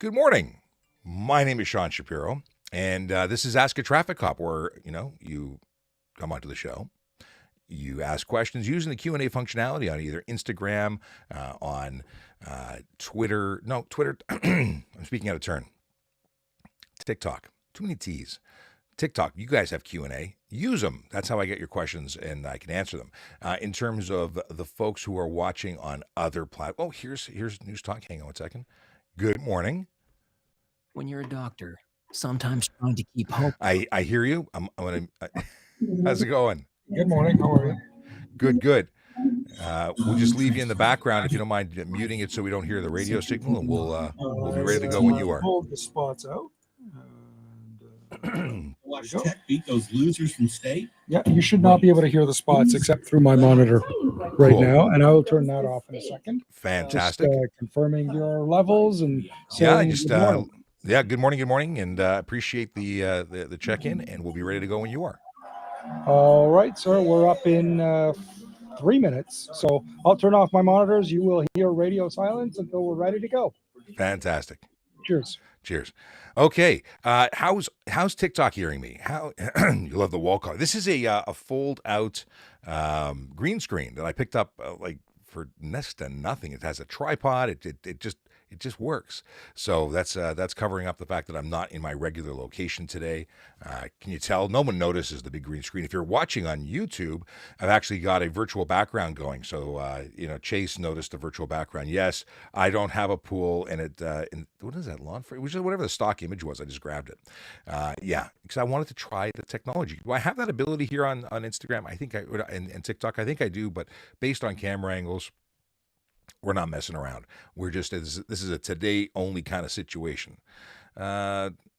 Good morning. My name is Sean Shapiro, and this is Ask a Traffic Cop, where, you come onto the show, you ask questions using the Q&A functionality on either Instagram, on Twitter. No, Twitter. I'm speaking out of turn. TikTok. Too many T's. TikTok, you guys have Q&A. Use them. That's how I get your questions, and I can answer them. In terms of the folks who are watching on other platforms. Oh, here's News Talk. Hang on one second. Good morning. When you're a doctor, sometimes trying to keep hope. I hear you. I'm gonna. How's it going? Good morning. How are you? Good. We'll just leave you in the background if you don't mind muting it so we don't hear the radio signal, and we'll be ready to go when you are. Pulled the spots out. Watch Tech beat those losers from state. Yeah, you should not be able to hear the spots except through my monitor right Cool. now, and I will turn that off in a second. Fantastic. Just confirming your levels and Yeah, saying just good morning. good morning, and appreciate the check-in, and we'll be ready to go when you are. All right, sir. We're up in 3 minutes, so I'll turn off my monitors. You will hear radio silence until we're ready to go. Fantastic. Cheers. Okay, how's TikTok hearing me? How you love the wall call. This is a fold-out green screen that I picked up for next to nothing. It has a tripod. It just works. So that's covering up the fact that I'm not in my regular location today. Can you tell? No one notices the big green screen. If you're watching on YouTube, I've actually got a virtual background going. So Chase noticed the virtual background. Yes, I don't have a pool, and what is that, lawn free? It was just whatever the stock image was. I just grabbed it. Because I wanted to try the technology. Do I have that ability here on Instagram? I think and TikTok. I think I do, but based on camera angles, we're not messing around. We're just, this is a today only kind of situation.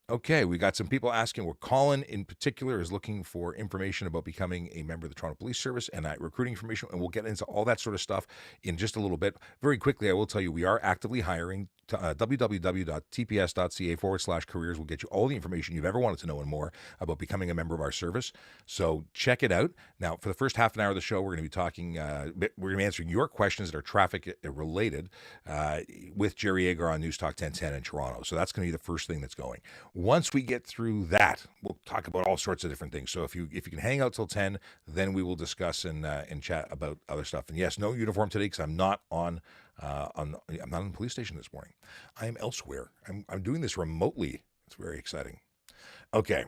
Okay, we got some people asking. Colin in particular is looking for information about becoming a member of the Toronto Police Service and recruiting information, and we'll get into all that sort of stuff in just a little bit. Very quickly, I will tell you we are actively hiring. www.tps.ca/careers will get you all the information you've ever wanted to know and more about becoming a member of our service. So check it out. Now, for the first half an hour of the show, we're going to be talking, we're going to be answering your questions that are traffic related with Jerry Agar on News Talk 1010 in Toronto. So that's going to be the first thing that's going. Once we get through that, we'll talk about all sorts of different things. So if you can hang out till 10, then we will discuss and chat about other stuff. And yes, no uniform today because I'm not I'm not on the police station this morning. I am elsewhere. I'm doing this remotely. It's very exciting. Okay.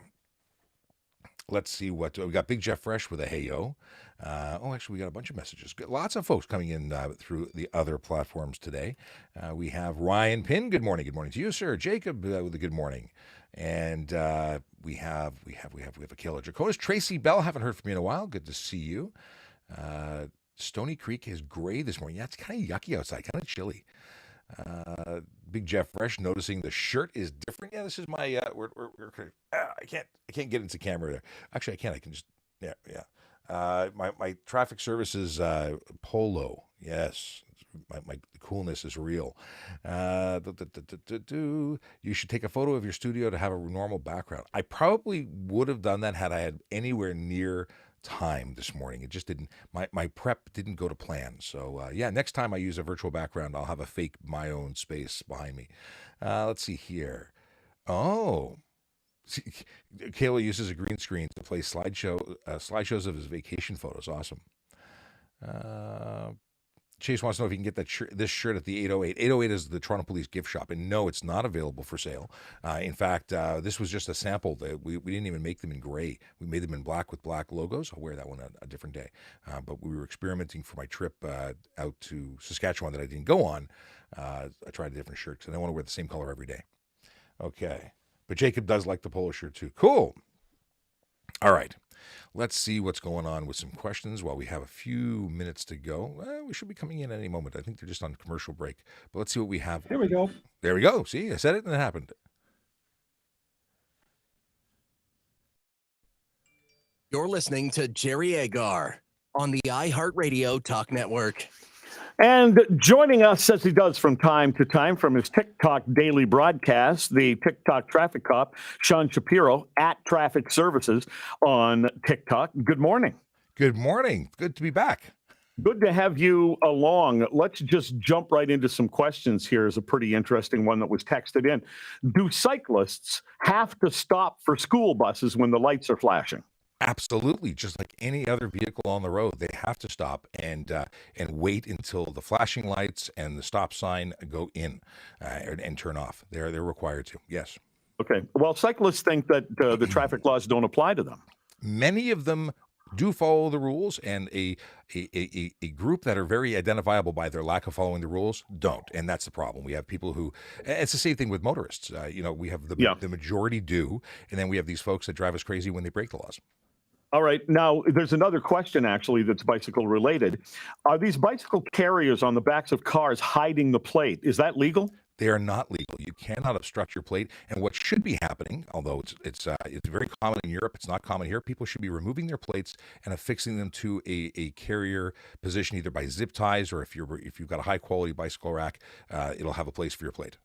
Let's see what we got. Big Jeff Fresh with a hey yo. Actually, we got a bunch of messages. Lots of folks coming in through the other platforms today. We have Ryan Pinn. Good morning. Good morning to you, sir. Jacob with a good morning. And we have Akela Draconis. Tracy Bell. Haven't heard from you in a while. Good to see you. Stony Creek is gray this morning. Yeah, it's kind of yucky outside. Kind of chilly. Big Jeff Fresh noticing the shirt is different. Yeah, this is my I can't get into camera there. Actually, I can. I can just my traffic services polo. Yes, my coolness is real. You should take a photo of your studio to have a normal background. I probably would have done that had I had anywhere near time this morning. It just didn't, my prep didn't go to plan. So next time I use a virtual background, I'll have a fake my own space behind me. Let's see here. Oh, Kayla uses a green screen to play slideshows of his vacation photos. Awesome. Chase wants to know if he can get this shirt at the 808. 808 is the Toronto Police gift shop, and no, it's not available for sale. In fact, this was just a sample. That we didn't even make them in gray. We made them in black with black logos. I'll wear that one a different day. But we were experimenting for my trip out to Saskatchewan that I didn't go on. I tried a different shirt because I don't want to wear the same color every day. Okay. But Jacob does like the polo shirt too. Cool. All right. Let's see what's going on with some questions while we have a few minutes to go. We should be coming in at any moment. I think they're just on commercial break. But let's see what we have. Here we go. There we go. See, I said it and it happened. You're listening to Jerry Agar on the iHeartRadio Talk Network. And joining us, as he does from time to time from his TikTok daily broadcast, the TikTok traffic cop, Sean Shapiro, at Traffic Services on TikTok. Good morning. Good morning. Good to be back. Good to have you along. Let's just jump right into some questions. Here's a pretty interesting one that was texted in. Do cyclists have to stop for school buses when the lights are flashing? Absolutely, just like any other vehicle on the road, they have to stop and wait until the flashing lights and the stop sign go in and turn off. They're required to. Yes. Okay. Well, cyclists think that the traffic laws don't apply to them. Many of them do follow the rules, and a group that are very identifiable by their lack of following the rules don't, and that's the problem. We have people who, it's the same thing with motorists. We have the majority do, and then we have these folks that drive us crazy when they break the laws. All right. Now, there's another question, actually, that's bicycle related. Are these bicycle carriers on the backs of cars hiding the plate? Is that legal? They are not legal. You cannot obstruct your plate. And what should be happening, although it's very common in Europe, it's not common here. People should be removing their plates and affixing them to a carrier position, either by zip ties or if you've got a high quality bicycle rack, it'll have a place for your plate.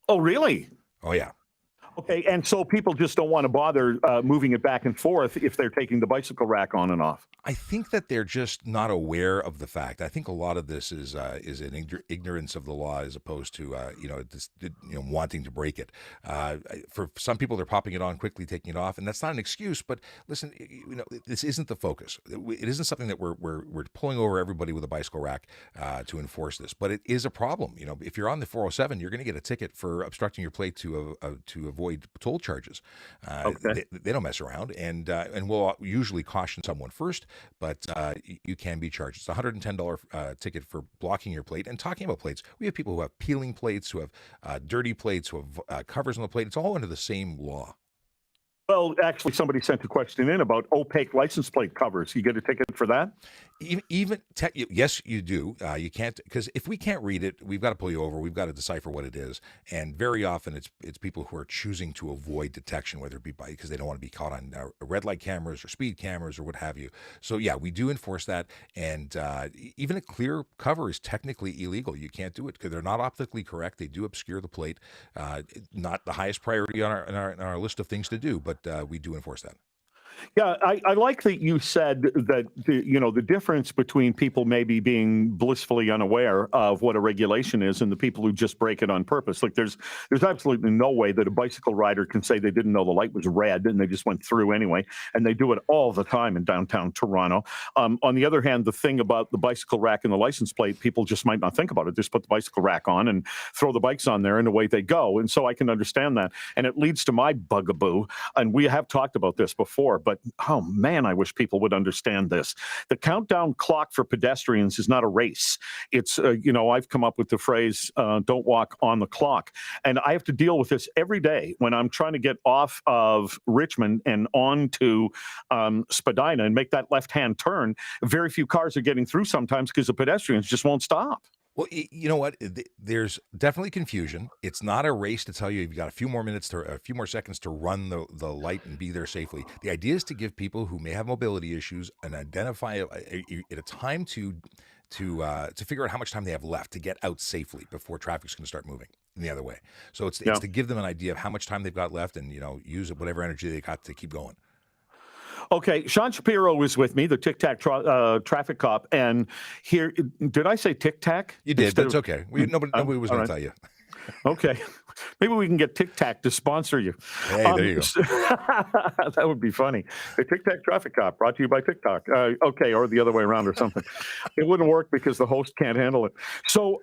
Oh, really? Oh yeah. Okay, and so people just don't want to bother moving it back and forth if they're taking the bicycle rack on and off. I think that they're just not aware of the fact. I think a lot of this is an ignorance of the law as opposed to wanting to break it. For some people, they're popping it on quickly, taking it off, and that's not an excuse. But listen, this isn't the focus. It isn't something that we're pulling over everybody with a bicycle rack to enforce this. But it is a problem. If you're on the 407, you're going to get a ticket for obstructing your plate to avoid toll charges. Okay. They don't mess around, and we'll usually caution someone first. But you can be charged. It's a $110 ticket for blocking your plate. And talking about plates, we have people who have peeling plates, who have dirty plates, who have covers on the plate. It's all under the same law. Well, actually, somebody sent a question in about opaque license plate covers. You get a ticket for that? Yes, you do. You can't, because if we can't read it, we've got to pull you over. We've got to decipher what it is. And very often it's people who are choosing to avoid detection, whether it be because they don't want to be caught on red light cameras or speed cameras or what have you. So yeah, we do enforce that. And even a clear cover is technically illegal. You can't do it because they're not optically correct. They do obscure the plate. Not the highest priority on our list of things to do, but we do enforce that. Yeah, I like that you said that the difference between people maybe being blissfully unaware of what a regulation is and the people who just break it on purpose. Like there's absolutely no way that a bicycle rider can say they didn't know the light was red and they just went through anyway, and they do it all the time in downtown Toronto. On the other hand, the thing about the bicycle rack and the license plate, people just might not think about it. Just put the bicycle rack on and throw the bikes on there and away they go. And so I can understand that. And it leads to my bugaboo, and we have talked about this before, but oh man, I wish people would understand this. The countdown clock for pedestrians is not a race. It's, I've come up with the phrase, don't walk on the clock. And I have to deal with this every day when I'm trying to get off of Richmond and on to Spadina and make that left-hand turn. Very few cars are getting through sometimes because the pedestrians just won't stop. Well, you know what? There's definitely confusion. It's not a race to tell you you've got a few more seconds to run the light and be there safely. The idea is to give people who may have mobility issues an identify at a time to figure out how much time they have left to get out safely before traffic's going to start moving in the other way. So it's to give them an idea of how much time they've got left and use whatever energy they got to keep going. Okay, Sean Shapiro is with me, the Tic Tac traffic cop, and here, did I say Tic Tac? You did. That's okay. Nobody was going to tell you. Okay. Maybe we can get Tic Tac to sponsor you. Hey, there you go. That would be funny. The Tic Tac Traffic Cop, brought to you by TikTok. Okay, or the other way around or something. It wouldn't work because the host can't handle it. So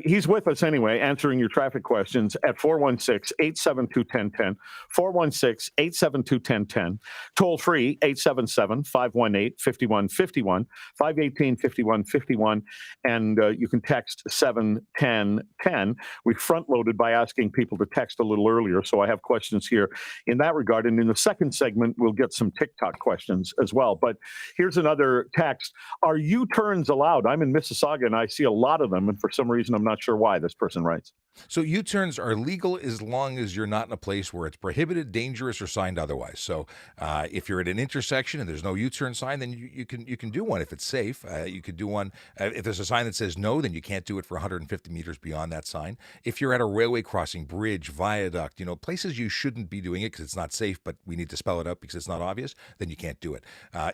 he's with us anyway, answering your traffic questions at 416-872-1010, 416-872-1010, toll free 877-518-5151, 518-5151, and you can text 71010. We front-loaded by asking people to text a little earlier, so I have questions here in that regard. And in the second segment, we'll get some TikTok questions as well. But here's another text. Are U-turns allowed? I'm in Mississauga, and I see a lot of them, and for some reason, I'm not sure why, this person writes. So U-turns are legal as long as you're not in a place where it's prohibited, dangerous, or signed otherwise. So if you're at an intersection and there's no U-turn sign, then you can do one if it's safe. You could do one if there's a sign that says no, then you can't do it for 150 meters beyond that sign. If you're at a railway crossing, bridge, viaduct, places you shouldn't be doing it because it's not safe, but we need to spell it out because it's not obvious, then you can't do it.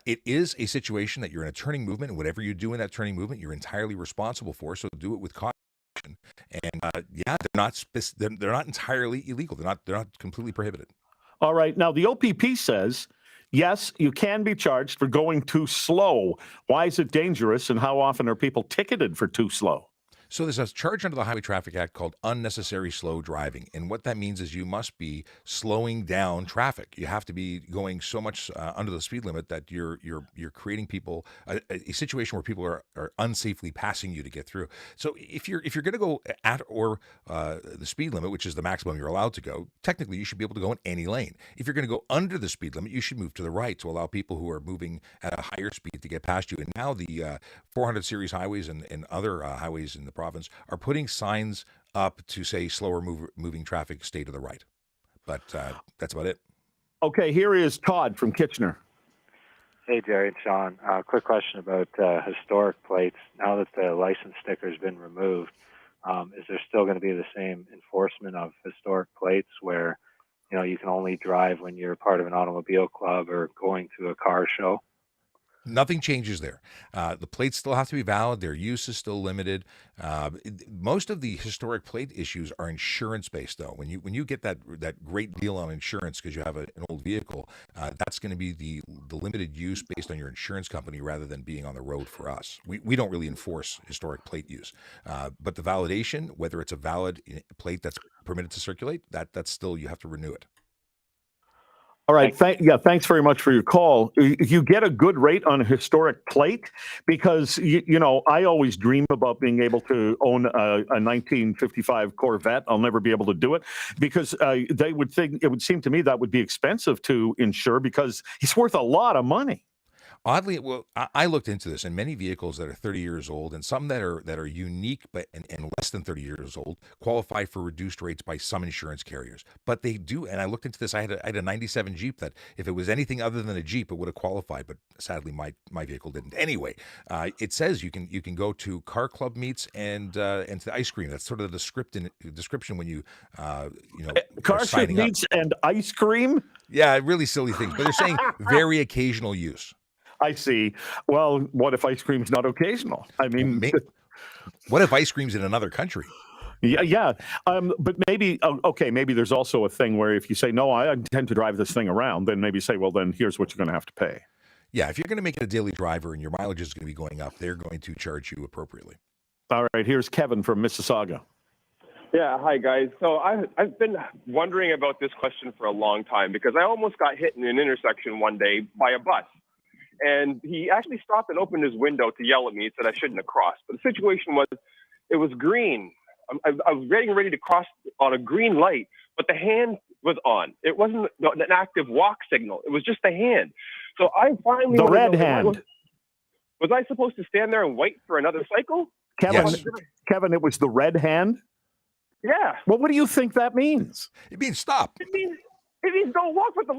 It is a situation that you're in a turning movement, and whatever you do in that turning movement, you're entirely responsible for. So do it with caution. And they're not entirely illegal. They're not completely prohibited. All right. Now, the OPP says, yes, you can be charged for going too slow. Why is it dangerous, and how often are people ticketed for too slow? So there's a charge under the Highway Traffic Act called unnecessary slow driving. And what that means is you must be slowing down traffic. You have to be going so much under the speed limit that you're creating people a situation where people are unsafely passing you to get through. So if you're going to go at or the speed limit, which is the maximum you're allowed to go, technically you should be able to go in any lane. If you're going to go under the speed limit, you should move to the right to allow people who are moving at a higher speed to get past you. And now the 400 series highways and other highways in the province are putting signs up to say slower moving traffic, stay to the right. But that's about it. Okay, here is Todd from Kitchener. Hey, Jerry and Sean. Quick question about historic plates. Now that the license sticker has been removed, is there still going to be the same enforcement of historic plates where, you can only drive when you're part of an automobile club or going to a car show? Nothing changes there. The plates still have to be valid. Their use is still limited. Most of the historic plate issues are insurance based, though. When you get that great deal on insurance because you have an old vehicle, that's going to be the limited use based on your insurance company rather than being on the road for us. We don't really enforce historic plate use, but the validation, whether it's a valid plate that's permitted to circulate, that's still, you have to renew it. All right. Thanks very much for your call. You get a good rate on a historic plate because, I always dream about being able to own a 1955 Corvette. I'll never be able to do it because they would think, it would seem to me that would be expensive to insure because it's worth a lot of money. Oddly, well, I looked into this, and many vehicles that are 30 years old and some that are unique but and less than 30 years old qualify for reduced rates by some insurance carriers. But they do, and I looked into this. I had a 97 Jeep that if it was anything other than a Jeep, it would have qualified. But sadly, my vehicle didn't. Anyway, it says you can go to car club meets and to the ice cream. That's sort of the description when you car club meets and ice cream. Yeah, really silly things. But they're saying very occasional use. I see. Well, what if ice cream's not occasional? I mean, what if ice cream's in another country? Yeah. But maybe there's also a thing where if you say, no, I intend to drive this thing around, then maybe say, well, then here's what you're going to have to pay. Yeah. If you're going to make it a daily driver and your mileage is going to be going up, they're going to charge you appropriately. All right. Here's Kevin from Mississauga. Yeah, hi guys. So I've been wondering about this question for a long time because I almost got hit in an intersection one day by a bus. And he actually stopped and opened his window to yell at me and said I shouldn't have crossed. But the situation was, it was green. I was getting ready to cross on a green light, but the hand was on. It wasn't an active walk signal. It was just the hand. So I finally... The red hand. Was I supposed to stand there and wait for another cycle? Kevin, it was the red hand? Yeah. Well, what do you think that means? It means stop. It means don't walk, but the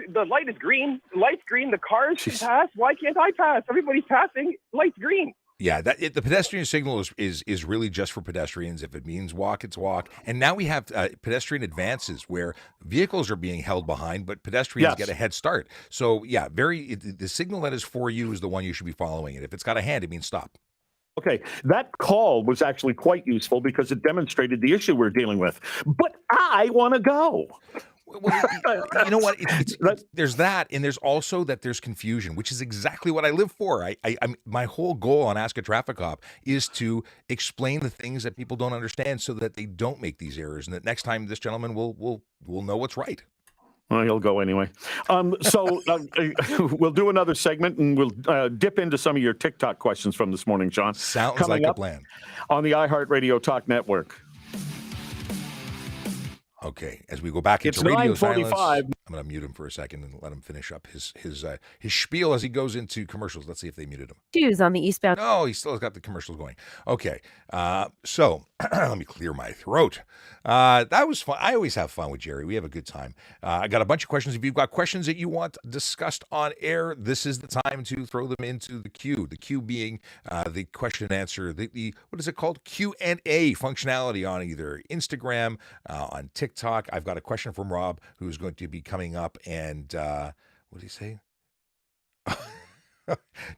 the light is green. The light's green. The cars can pass. Why can't I pass? Everybody's passing. Light's green. Yeah, the pedestrian signal is really just for pedestrians. If it means walk, it's walk. And now we have pedestrian advances where vehicles are being held behind, but pedestrians get a head start. So yeah, the signal that is for you is the one you should be following. And if it's got a hand, it means stop. Okay, that call was actually quite useful because it demonstrated the issue we're dealing with. But I want to go. Well, you know what? There's that, and there's also that there's confusion, which is exactly what I live for. My whole goal on Ask a Traffic Cop is to explain the things that people don't understand, so that they don't make these errors, and that next time this gentleman will know what's right. Well, he'll go anyway. So we'll do another segment, and we'll dip into some of your TikTok questions from this morning, Sean. Sounds like a plan. On the iHeartRadio Talk Network. Okay, as we go back into radio silence. I'm going to mute him for a second and let him finish up his spiel as he goes into commercials. Let's see if they muted him. Shoes on the eastbound. No, he still has got the commercials going. Okay, so let me clear my throat. That was fun. I always have fun with Jerry. We have a good time. I got a bunch of questions. If you've got questions that you want discussed on air, this is the time to throw them into the queue. The queue being the question and answer, the what is it called? Q&A functionality on either Instagram, on TikTok. I've got a question from Rob who's going to be coming up, and what did he say?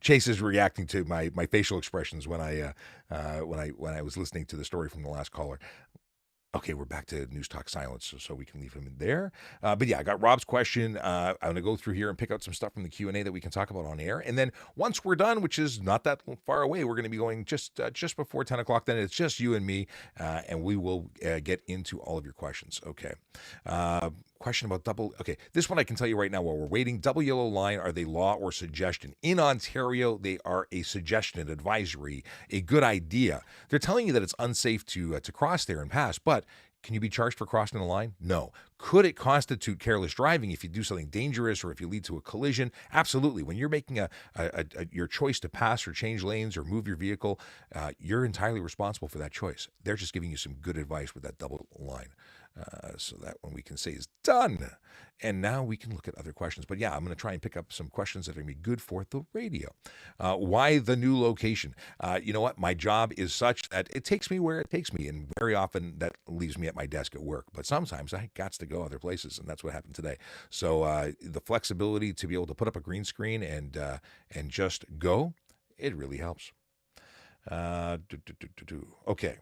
Chase is reacting to my facial expressions when I was listening to the story from the last caller. Okay, we're back to News Talk Silence, so we can leave him in there. But yeah, I got Rob's question. I'm going to go through here and pick out some stuff from the Q&A that we can talk about on air. And then once we're done, which is not that far away, we're going to be going just before 10 o'clock. Then it's just you and me, and we will get into all of your questions. Okay. Question about okay, this one I can tell you right now while we're waiting. Double yellow line, are they law or suggestion? In Ontario, they are a suggestion, an advisory, a good idea. They're telling you that it's unsafe to cross there and pass, but can you be charged for crossing the line? No. Could it constitute careless driving if you do something dangerous or if you lead to a collision? Absolutely. When you're making your choice to pass or change lanes or move your vehicle, you're entirely responsible for that choice. They're just giving you some good advice with that double line. So that one we can say is done. And now we can look at other questions. But yeah, I'm going to try and pick up some questions that are going to be good for the radio. Why the new location? You know what? My job is such that it takes me where it takes me. And very often that leaves me at my desk at work. But sometimes I got to go other places. And that's what happened today. So the flexibility to be able to put up a green screen and just go, it really helps. Okay.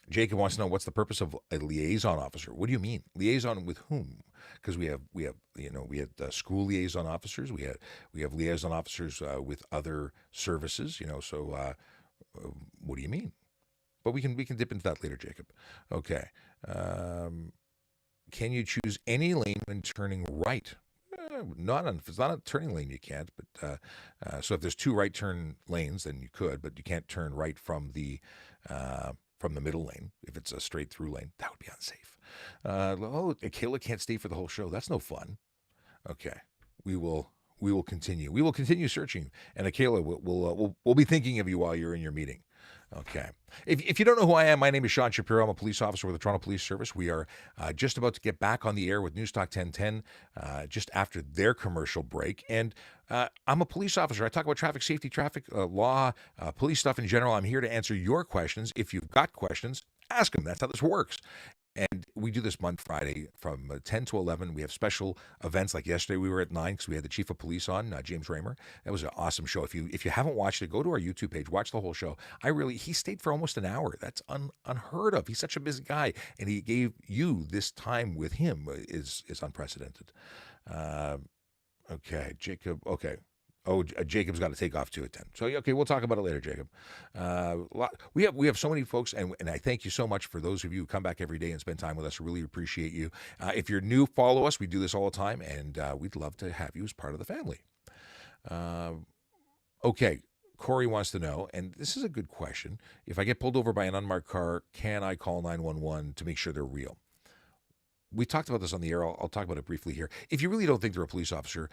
Jacob wants to know, what's the purpose of a liaison officer? What do you mean? Liaison with whom? Because we had school liaison officers. We have liaison officers with other services. So what do you mean? But we can dip into that later, Jacob. Okay. Can you choose any lane when turning right? If it's not a turning lane, you can't. But so if there's two right turn lanes, then you could, but you can't turn right from the middle lane. If it's a straight through lane, that would be unsafe. Kayla can't stay for the whole show. That's no fun. Okay, we will continue. We will continue searching, and Kayla will be thinking of you while you're in your meeting. Okay. If you don't know who I am, my name is Sean Shapiro. I'm a police officer with the Toronto Police Service. We are just about to get back on the air with News Talk 1010 just after their commercial break. And I'm a police officer. I talk about traffic safety, traffic law, police stuff in general. I'm here to answer your questions. If you've got questions, ask them. That's how this works. And we do this month Friday from 10 to 11. We have special events like yesterday. We were at 9 because we had the chief of police on, James Raymer. That was an awesome show. If you haven't watched it, go to our YouTube page, watch the whole show. He stayed for almost an hour. That's unheard of. He's such a busy guy, and he gave you this time with him is unprecedented. Okay, Jacob. Okay. Oh, Jacob's got to take off too at 10. So, okay, we'll talk about it later, Jacob. We have so many folks, and I thank you so much for those of you who come back every day and spend time with us. I really appreciate you. If you're new, follow us. We do this all the time, and we'd love to have you as part of the family. Okay, Corey wants to know, and this is a good question. If I get pulled over by an unmarked car, can I call 911 to make sure they're real? We talked about this on the air. I'll talk about it briefly here. If you really don't think they're a police officer,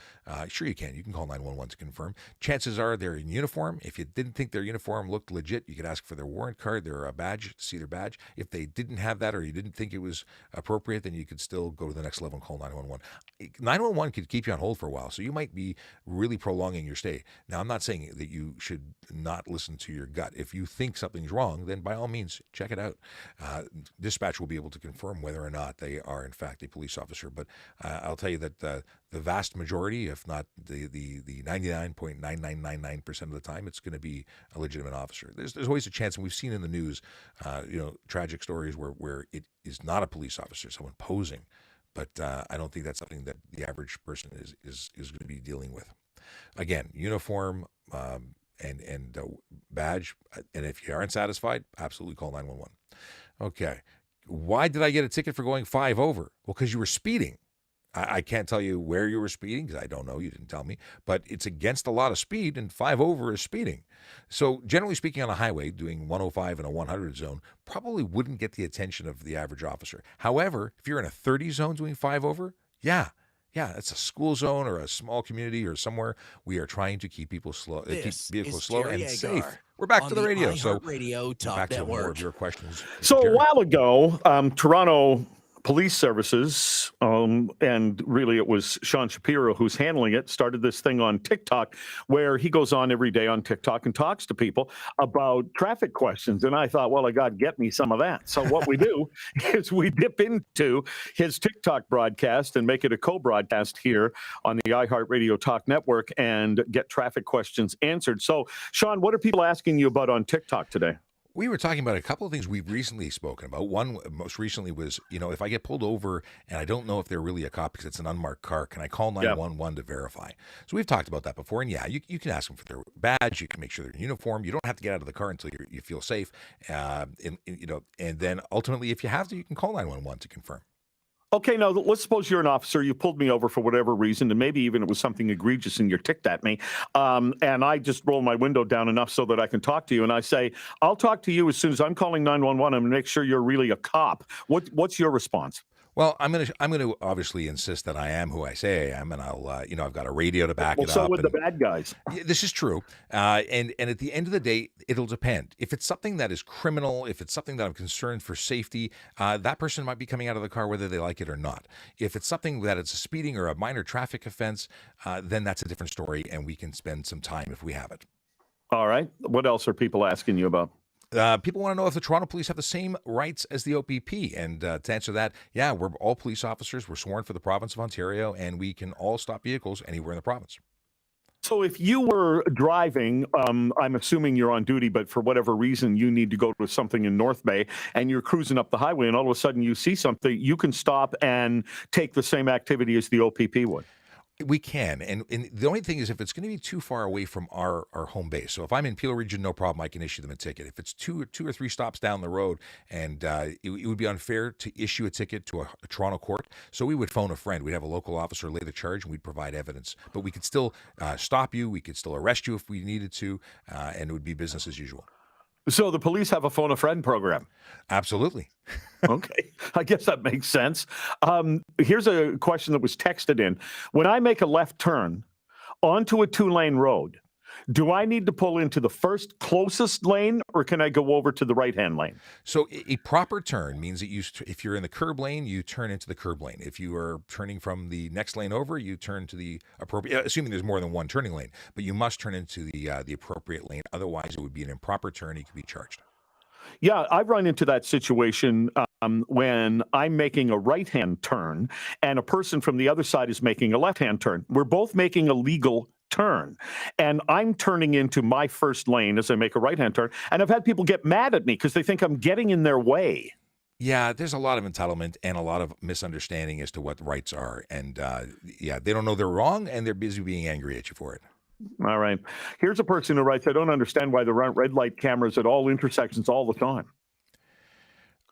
sure you can. You can call 911 to confirm. Chances are they're in uniform. If you didn't think their uniform looked legit, you could ask for their warrant card, their badge, to see their badge. If they didn't have that or you didn't think it was appropriate, then you could still go to the next level and call 911. 911 could keep you on hold for a while, so you might be really prolonging your stay. Now, I'm not saying that you should not listen to your gut. If you think something's wrong, then by all means, check it out. Dispatch will be able to confirm whether or not they are in fact a police officer, but I'll tell you that the vast majority, if not the 99.9999% of the time, it's going to be a legitimate officer. There's always a chance, and we've seen in the news, tragic stories where it is not a police officer, someone posing, but I don't think that's something that the average person is going to be dealing with. Again, uniform and badge, and if you aren't satisfied, absolutely call 911. Okay. Why did I get a ticket for going 5 over? Well, because you were speeding. I can't tell you where you were speeding because I don't know. You didn't tell me. But it's against a lot of speed, and 5 over is speeding. So generally speaking, on a highway, doing 105 in a 100 zone probably wouldn't get the attention of the average officer. However, if you're in a 30 zone doing 5 over, Yeah. Yeah, it's a school zone or a small community or somewhere. We are trying to keep people slow, keep This vehicles is slow Jerry and safe. Agar We're back on to the the radio. So iHeartRadio Talk back to more Network. of your questions. So a Jerry. while ago, Toronto Police Services, and really it was Sean Shapiro who's handling it, started this thing on TikTok where he goes on every day on TikTok and talks to people about traffic questions. And I thought, well, I got get me some of that. So what we do is we dip into his TikTok broadcast and make it a co-broadcast here on the iHeartRadio Talk Network and get traffic questions answered. So, Sean, what are people asking you about on TikTok today? We were talking about a couple of things we've recently spoken about. One, most recently, was, if I get pulled over and I don't know if they're really a cop because it's an unmarked car, can I call 911 to verify? So we've talked about that before. And yeah, you can ask them for their badge. You can make sure they're in uniform. You don't have to get out of the car until you feel safe. And then ultimately, if you have to, you can call 911 to confirm. Okay, now let's suppose you're an officer, you pulled me over for whatever reason, and maybe even it was something egregious and you ticked at me, and I just roll my window down enough so that I can talk to you, and I say, I'll talk to you as soon as I'm calling 911 and make sure you're really a cop. What's your response? Well, I'm gonna obviously insist that I am who I say I am, and I'll I've got a radio to back it up. So would the bad guys. Yeah, this is true, and at the end of the day, it'll depend. If it's something that is criminal, if it's something that I'm concerned for safety, that person might be coming out of the car whether they like it or not. If it's something that it's a speeding or a minor traffic offense, then that's a different story, and we can spend some time if we have it. All right. What else are people asking you about? People want to know if the Toronto Police have the same rights as the OPP. And to answer that, yeah, we're all police officers. We're sworn for the province of Ontario, and we can all stop vehicles anywhere in the province. So if you were driving, I'm assuming you're on duty, but for whatever reason, you need to go to something in North Bay, and you're cruising up the highway, and all of a sudden you see something, you can stop and take the same activity as the OPP would. We can, and the only thing is if it's going to be too far away from our home base. So if I'm in Peel Region, no problem, I can issue them a ticket. If it's two or three stops down the road, and it would be unfair to issue a ticket to a Toronto court, so we would phone a friend. We'd have a local officer lay the charge, and we'd provide evidence. But we could still stop you. We could still arrest you if we needed to, and it would be business as usual. So the police have a phone a friend program. Absolutely. Okay, I guess that makes sense. Here's a question that was texted in. When I make a left turn onto a 2-lane road, do I need to pull into the first closest lane, or can I go over to the right-hand lane? So a proper turn means that if you're in the curb lane, you turn into the curb lane. If you are turning from the next lane over, you turn to the appropriate, assuming there's more than one turning lane, but you must turn into the appropriate lane. Otherwise, it would be an improper turn. You could be charged. Yeah, I've run into that situation when I'm making a right-hand turn and a person from the other side is making a left-hand turn. We're both making a legal turn, and I'm turning into my first lane as I make a right-hand turn, and I've had people get mad at me because they think I'm getting in their way. Yeah, there's a lot of entitlement and a lot of misunderstanding as to what rights are, and they don't know they're wrong, and they're busy being angry at you for it. All right. Here's a person who writes, I don't understand why there aren't red light cameras at all intersections all the time.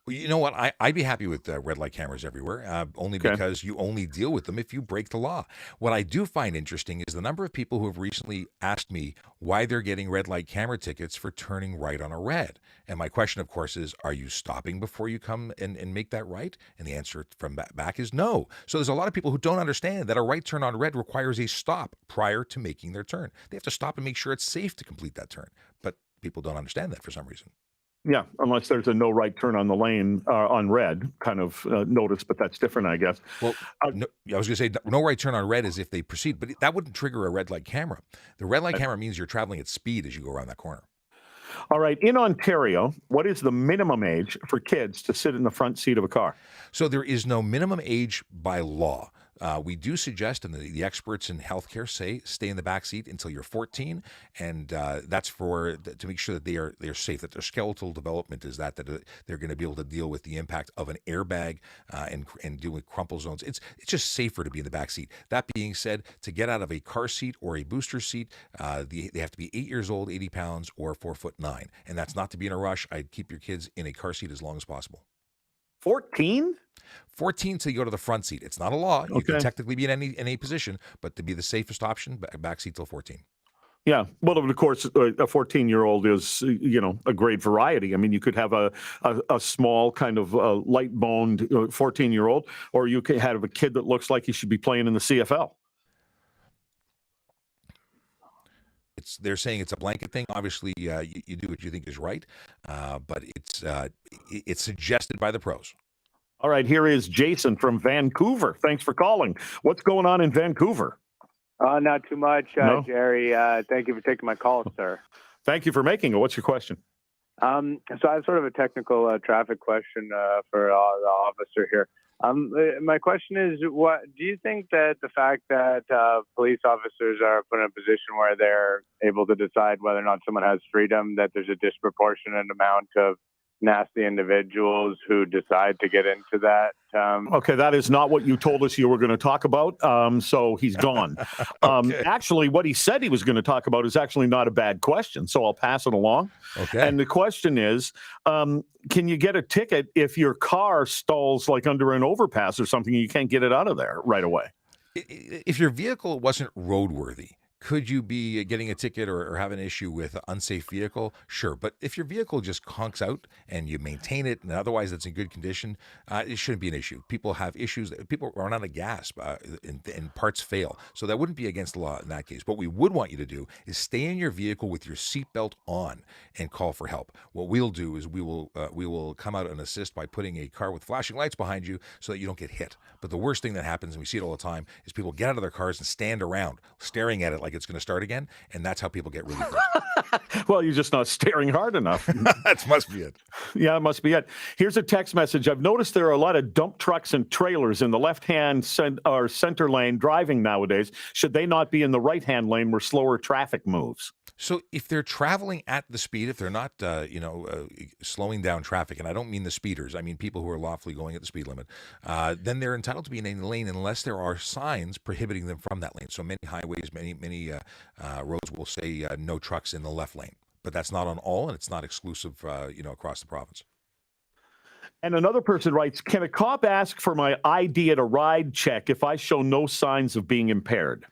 Well, you know what? I'd be happy with red light cameras everywhere, only because you only deal with them if you break the law. What I do find interesting is the number of people who have recently asked me why they're getting red light camera tickets for turning right on a red. And my question, of course, is, are you stopping before you come and make that right? And the answer from back is no. So there's a lot of people who don't understand that a right turn on red requires a stop prior to making their turn. They have to stop and make sure it's safe to complete that turn. But people don't understand that for some reason. Yeah, unless there's a no right turn on the lane on red kind of notice, but that's different, I guess. Well, no, I was going to say no right turn on red is if they proceed, but that wouldn't trigger a red light camera. The red light camera means you're traveling at speed as you go around that corner. All right. In Ontario, what is the minimum age for kids to sit in the front seat of a car? So there is no minimum age by law. We do suggest, and the experts in healthcare say, stay in the back seat until you're 14, and that's to make sure that they're safe, that their skeletal development is that they're going to be able to deal with the impact of an airbag and deal with crumple zones. It's just safer to be in the back seat. That being said, to get out of a car seat or a booster seat, they have to be 8 years old, 80 pounds, or 4'9", and that's not to be in a rush. I'd keep your kids in a car seat as long as possible. 14? 14 till you go to the front seat. It's not a law. You can technically be in any position, but to be the safest option, back seat till 14. Yeah. Well, of course, a 14-year-old is, a great variety. I mean, you could have a small kind of light-boned 14-year-old, or you could have a kid that looks like he should be playing in the CFL. They're saying it's a blanket thing. Obviously, you do what you think is right, but it's suggested by the pros. All right, here is Jason from Vancouver. Thanks for calling. What's going on in Vancouver? Not too much, No? Jerry. Thank you for taking my call, sir. Thank you for making it. What's your question? So I have sort of a technical traffic question for the officer here. My question is, what do you think that the fact that police officers are put in a position where they're able to decide whether or not someone has freedom, that there's a disproportionate amount of nasty individuals who decide to get into that? Okay, that is not what you told us you were going to talk about. So he's gone. Okay. Actually, what he said he was going to talk about is actually not a bad question. So I'll pass it along. Okay. And the question is, can you get a ticket if your car stalls like under an overpass or something and you can't get it out of there right away? If your vehicle wasn't roadworthy, could you be getting a ticket or have an issue with an unsafe vehicle? Sure. But if your vehicle just conks out and you maintain it and otherwise it's in good condition, it shouldn't be an issue. People have issues. People run out of gas and parts fail. So that wouldn't be against the law in that case. What we would want you to do is stay in your vehicle with your seatbelt on and call for help. What we'll do is we will come out and assist by putting a car with flashing lights behind you so that you don't get hit. But the worst thing that happens, and we see it all the time, is people get out of their cars and stand around staring at it like it's going to start again, and that's how people get really hurt. Well, you're just not staring hard enough. That must be it. Yeah, it must be it. Here's a text message. I've noticed there are a lot of dump trucks and trailers in the left-hand or center lane driving nowadays. Should they not be in the right-hand lane where slower traffic moves? So if they're traveling at the speed, if they're not, slowing down traffic, and I don't mean the speeders, I mean people who are lawfully going at the speed limit, then they're entitled to be in any lane unless there are signs prohibiting them from that lane. So many highways, many roads will say no trucks in the left lane, but that's not on all, and it's not exclusive, across the province. And another person writes, can a cop ask for my ID at a ride check if I show no signs of being impaired?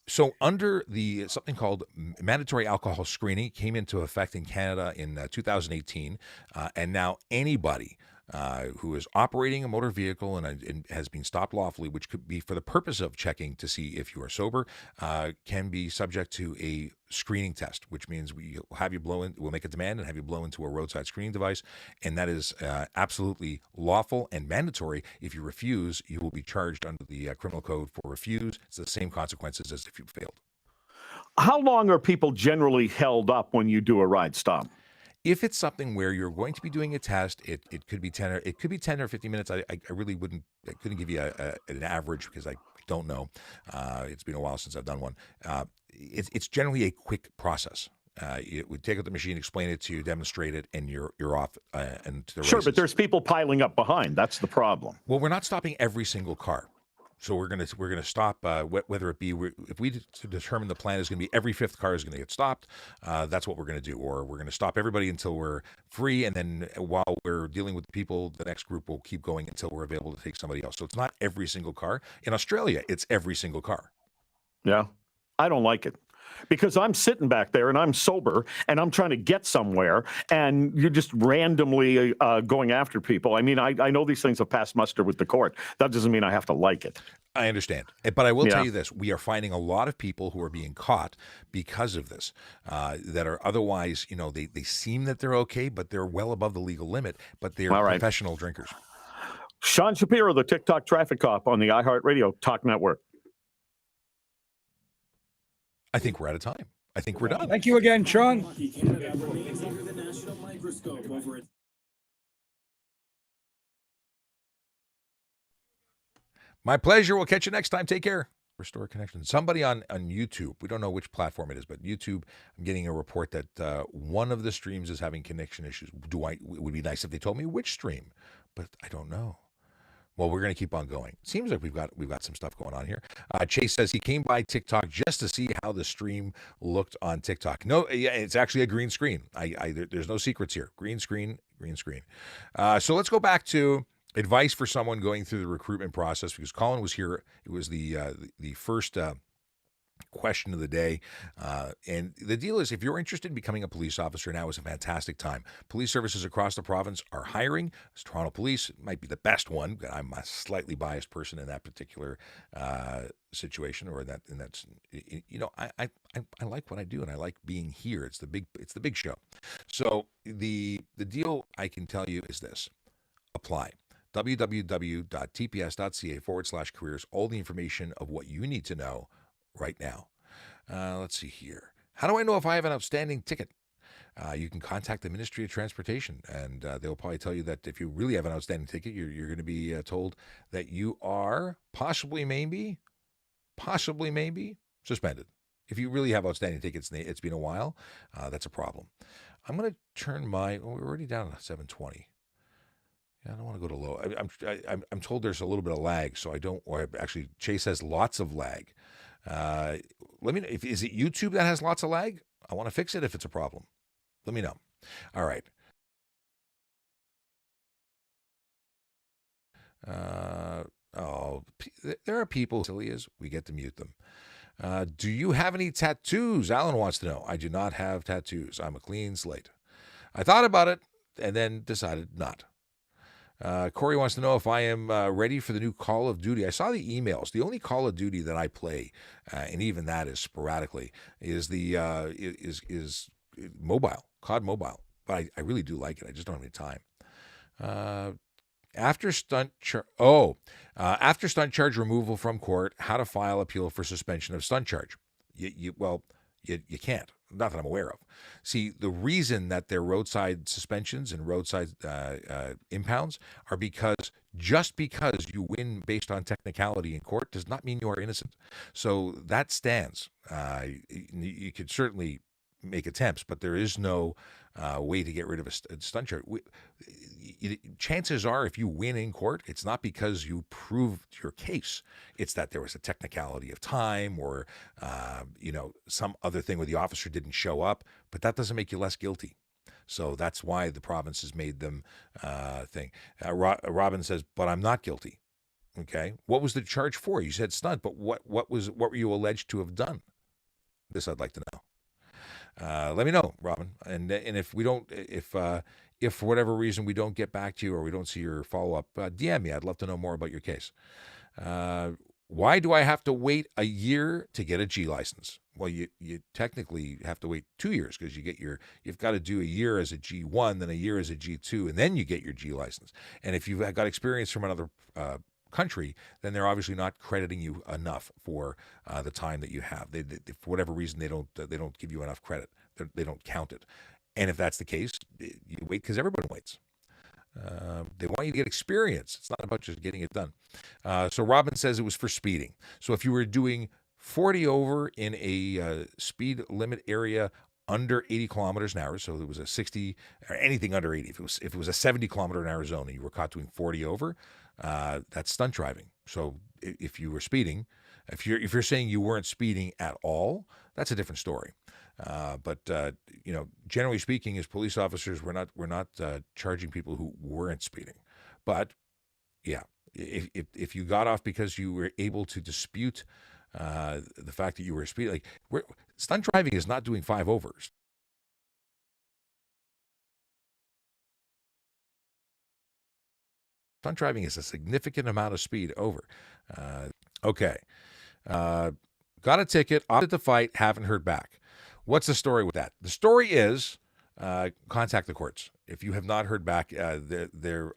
So under something called mandatory alcohol screening came into effect in Canada in 2018, and now anybody who is operating a motor vehicle and has been stopped lawfully, which could be for the purpose of checking to see if you are sober, can be subject to a screening test, which means we'll make a demand and have you blow into a roadside screening device, and that is absolutely lawful and mandatory. If you refuse, you will be charged under the criminal code for refuse. It's the same consequences as if you failed. How long are people generally held up when you do a ride stop? If it's something where you're going to be doing a test, it could be 10 or 15 minutes. I really couldn't give you an average because I don't know. It's been a while since I've done one. It's generally a quick process. It would take out the machine, explain it to you, demonstrate it, and you're off and to the races. Sure, but there's people piling up behind. That's the problem. Well, we're not stopping every single car. So we're gonna stop whether it be if we determine the plan is going to be every fifth car is going to get stopped. That's what we're going to do, or we're going to stop everybody until we're free, and then while we're dealing with the people, the next group will keep going until we're available to take somebody else. So it's not every single car. In Australia, it's every single car. Yeah, I don't like it. Because I'm sitting back there and I'm sober and I'm trying to get somewhere and you're just randomly going after people. I mean, I know these things have passed muster with the court. That doesn't mean I have to like it. I understand. But I will tell you this. We are finding a lot of people who are being caught because of this that are otherwise, they seem that they're okay, but they're well above the legal limit, but they're professional drinkers. Sean Shapiro, the TikTok traffic cop on the iHeartRadio Talk Network. I think we're out of time. I think we're done. Thank you again, Sean. My pleasure. We'll catch you next time. Take care. Restore connection. Somebody on YouTube, we don't know which platform it is, but YouTube, I'm getting a report that one of the streams is having connection issues. It would be nice if they told me which stream, but I don't know. Well, we're going to keep on going. Seems like we've got some stuff going on here. Chase says he came by TikTok just to see how the stream looked on TikTok. No, yeah, it's actually a green screen. There's no secrets here. Green screen. So let's go back to advice for someone going through the recruitment process because Colin was here. It was the first question of the day. And the deal is, if you're interested in becoming a police officer, now is a fantastic time. Police services across the province are hiring. Toronto Police might be the best one. I'm a slightly biased person in that particular situation, or that, and that's, I like what I do, and I like being here. It's the big show. So the deal I can tell you is this: apply. www.tps.ca/careers. All the information of what you need to know right now. Let's see here. How do I know if I have an outstanding ticket? You can contact the Ministry of Transportation, and they'll probably tell you that if you really have an outstanding ticket, you're going to be told that you are possibly, maybe suspended. If you really have outstanding tickets and it's been a while, that's a problem. I'm going to turn we're already down to 720. Yeah, I don't want to go to low. I'm told there's a little bit of lag, so I don't. Or actually, Chase has lots of lag. Let me know is it YouTube that has lots of lag? I want to fix it if it's a problem. Let me know. All right. There are people silly as we get to mute them. Do you have any tattoos? Alan wants to know. I do not have tattoos. I'm a clean slate. I thought about it and then decided not. Corey wants to know if I am ready for the new Call of Duty. I saw the emails. The only Call of Duty that I play, and even that is sporadically, is the is mobile, COD Mobile. But I really do like it. I just don't have any time. After stunt charge removal from court, how to file appeal for suspension of stunt charge? You can't. Not that I'm aware of. See, the reason that they're roadside suspensions and roadside impounds are because just because you win based on technicality in court does not mean you are innocent. So that stands. You could certainly make attempts, but there is no way to get rid of a stunt charge. Chances are, if you win in court, it's not because you proved your case. It's that there was a technicality of time, or some other thing where the officer didn't show up. But that doesn't make you less guilty. So that's why the province has made them thing. Robin says, "But I'm not guilty." Okay, what was the charge for? You said stunt, but what were you alleged to have done? This I'd like to know. Let me know, Robin. And if we don't, if for whatever reason we don't get back to you, or we don't see your follow up, DM me. I'd love to know more about your case. Why do I have to wait a year to get a G license? Well, you technically have to wait 2 years, because you've got to do a year as a G1, then a year as a G2, and then you get your G license. And if you've got experience from another country, then they're obviously not crediting you enough for the time that you have. They for whatever reason, they don't give you enough credit. They don't count it. And if that's the case, you wait, because everybody waits. They want you to get experience. It's not about just getting it done. So Robin says it was for speeding. So if you were doing 40 over in a speed limit area under 80 kilometers an hour, so there was a 60 or anything under 80. If it was a 70 kilometer an hour zone and you were caught doing 40 over, that's stunt driving. So if you were speeding, if you're saying you weren't speeding at all, that's a different story. But generally speaking, as police officers, we're not charging people who weren't speeding. But yeah, if you got off because you were able to dispute the fact that you were speeding, stunt driving is not doing 5 overs. Stunt driving is a significant amount of speed over. Okay. Got a ticket, opted to fight, haven't heard back. What's the story with that? The story is contact the courts. If you have not heard back, they're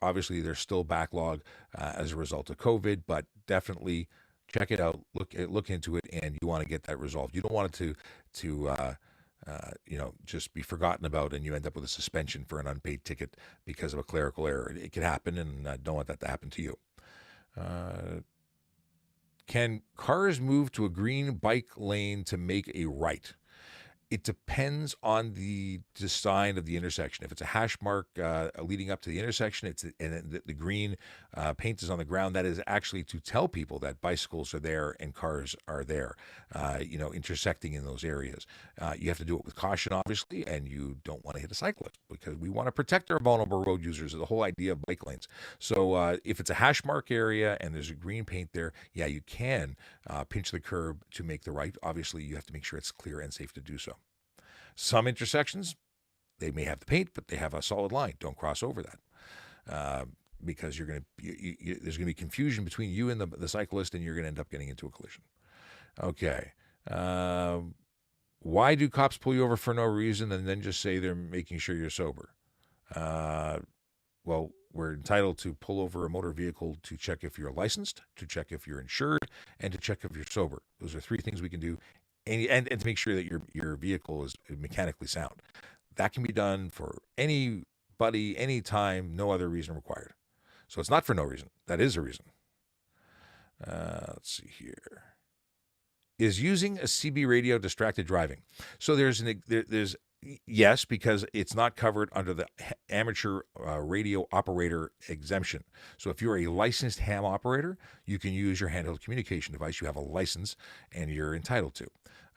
still backlog as a result of COVID, but definitely check it out, look into it, and you want to get that resolved. You don't want it to just be forgotten about, and you end up with a suspension for an unpaid ticket because of a clerical error. It could happen, and I don't want that to happen to you. Can cars move to a green bike lane to make a right? It depends on the design of the intersection. If it's a hash mark leading up to the intersection, and the green paint is on the ground, that is actually to tell people that bicycles are there and cars are there, intersecting in those areas. You have to do it with caution, obviously, and you don't want to hit a cyclist because we want to protect our vulnerable road users. The whole idea of bike lanes. So if it's a hash mark area and there's a green paint there, yeah, you can pinch the curb to make the right. Obviously, you have to make sure it's clear and safe to do so. Some intersections, they may have the paint, but they have a solid line. Don't cross over that because there's going to be confusion between you and the cyclist, and you're going to end up getting into a collision. Okay. Why do cops pull you over for no reason and then just say they're making sure you're sober? Well, we're entitled to pull over a motor vehicle to check if you're licensed, to check if you're insured, and to check if you're sober. Those are 3 things we can do. And to make sure that your vehicle is mechanically sound. That can be done for anybody, anytime, no other reason required. So it's not for no reason. That is a reason. Let's see here. Is using a CB radio distracted driving? So there's yes, because it's not covered under the amateur radio operator exemption. So if you're a licensed ham operator, you can use your handheld communication device. You have a license and you're entitled to.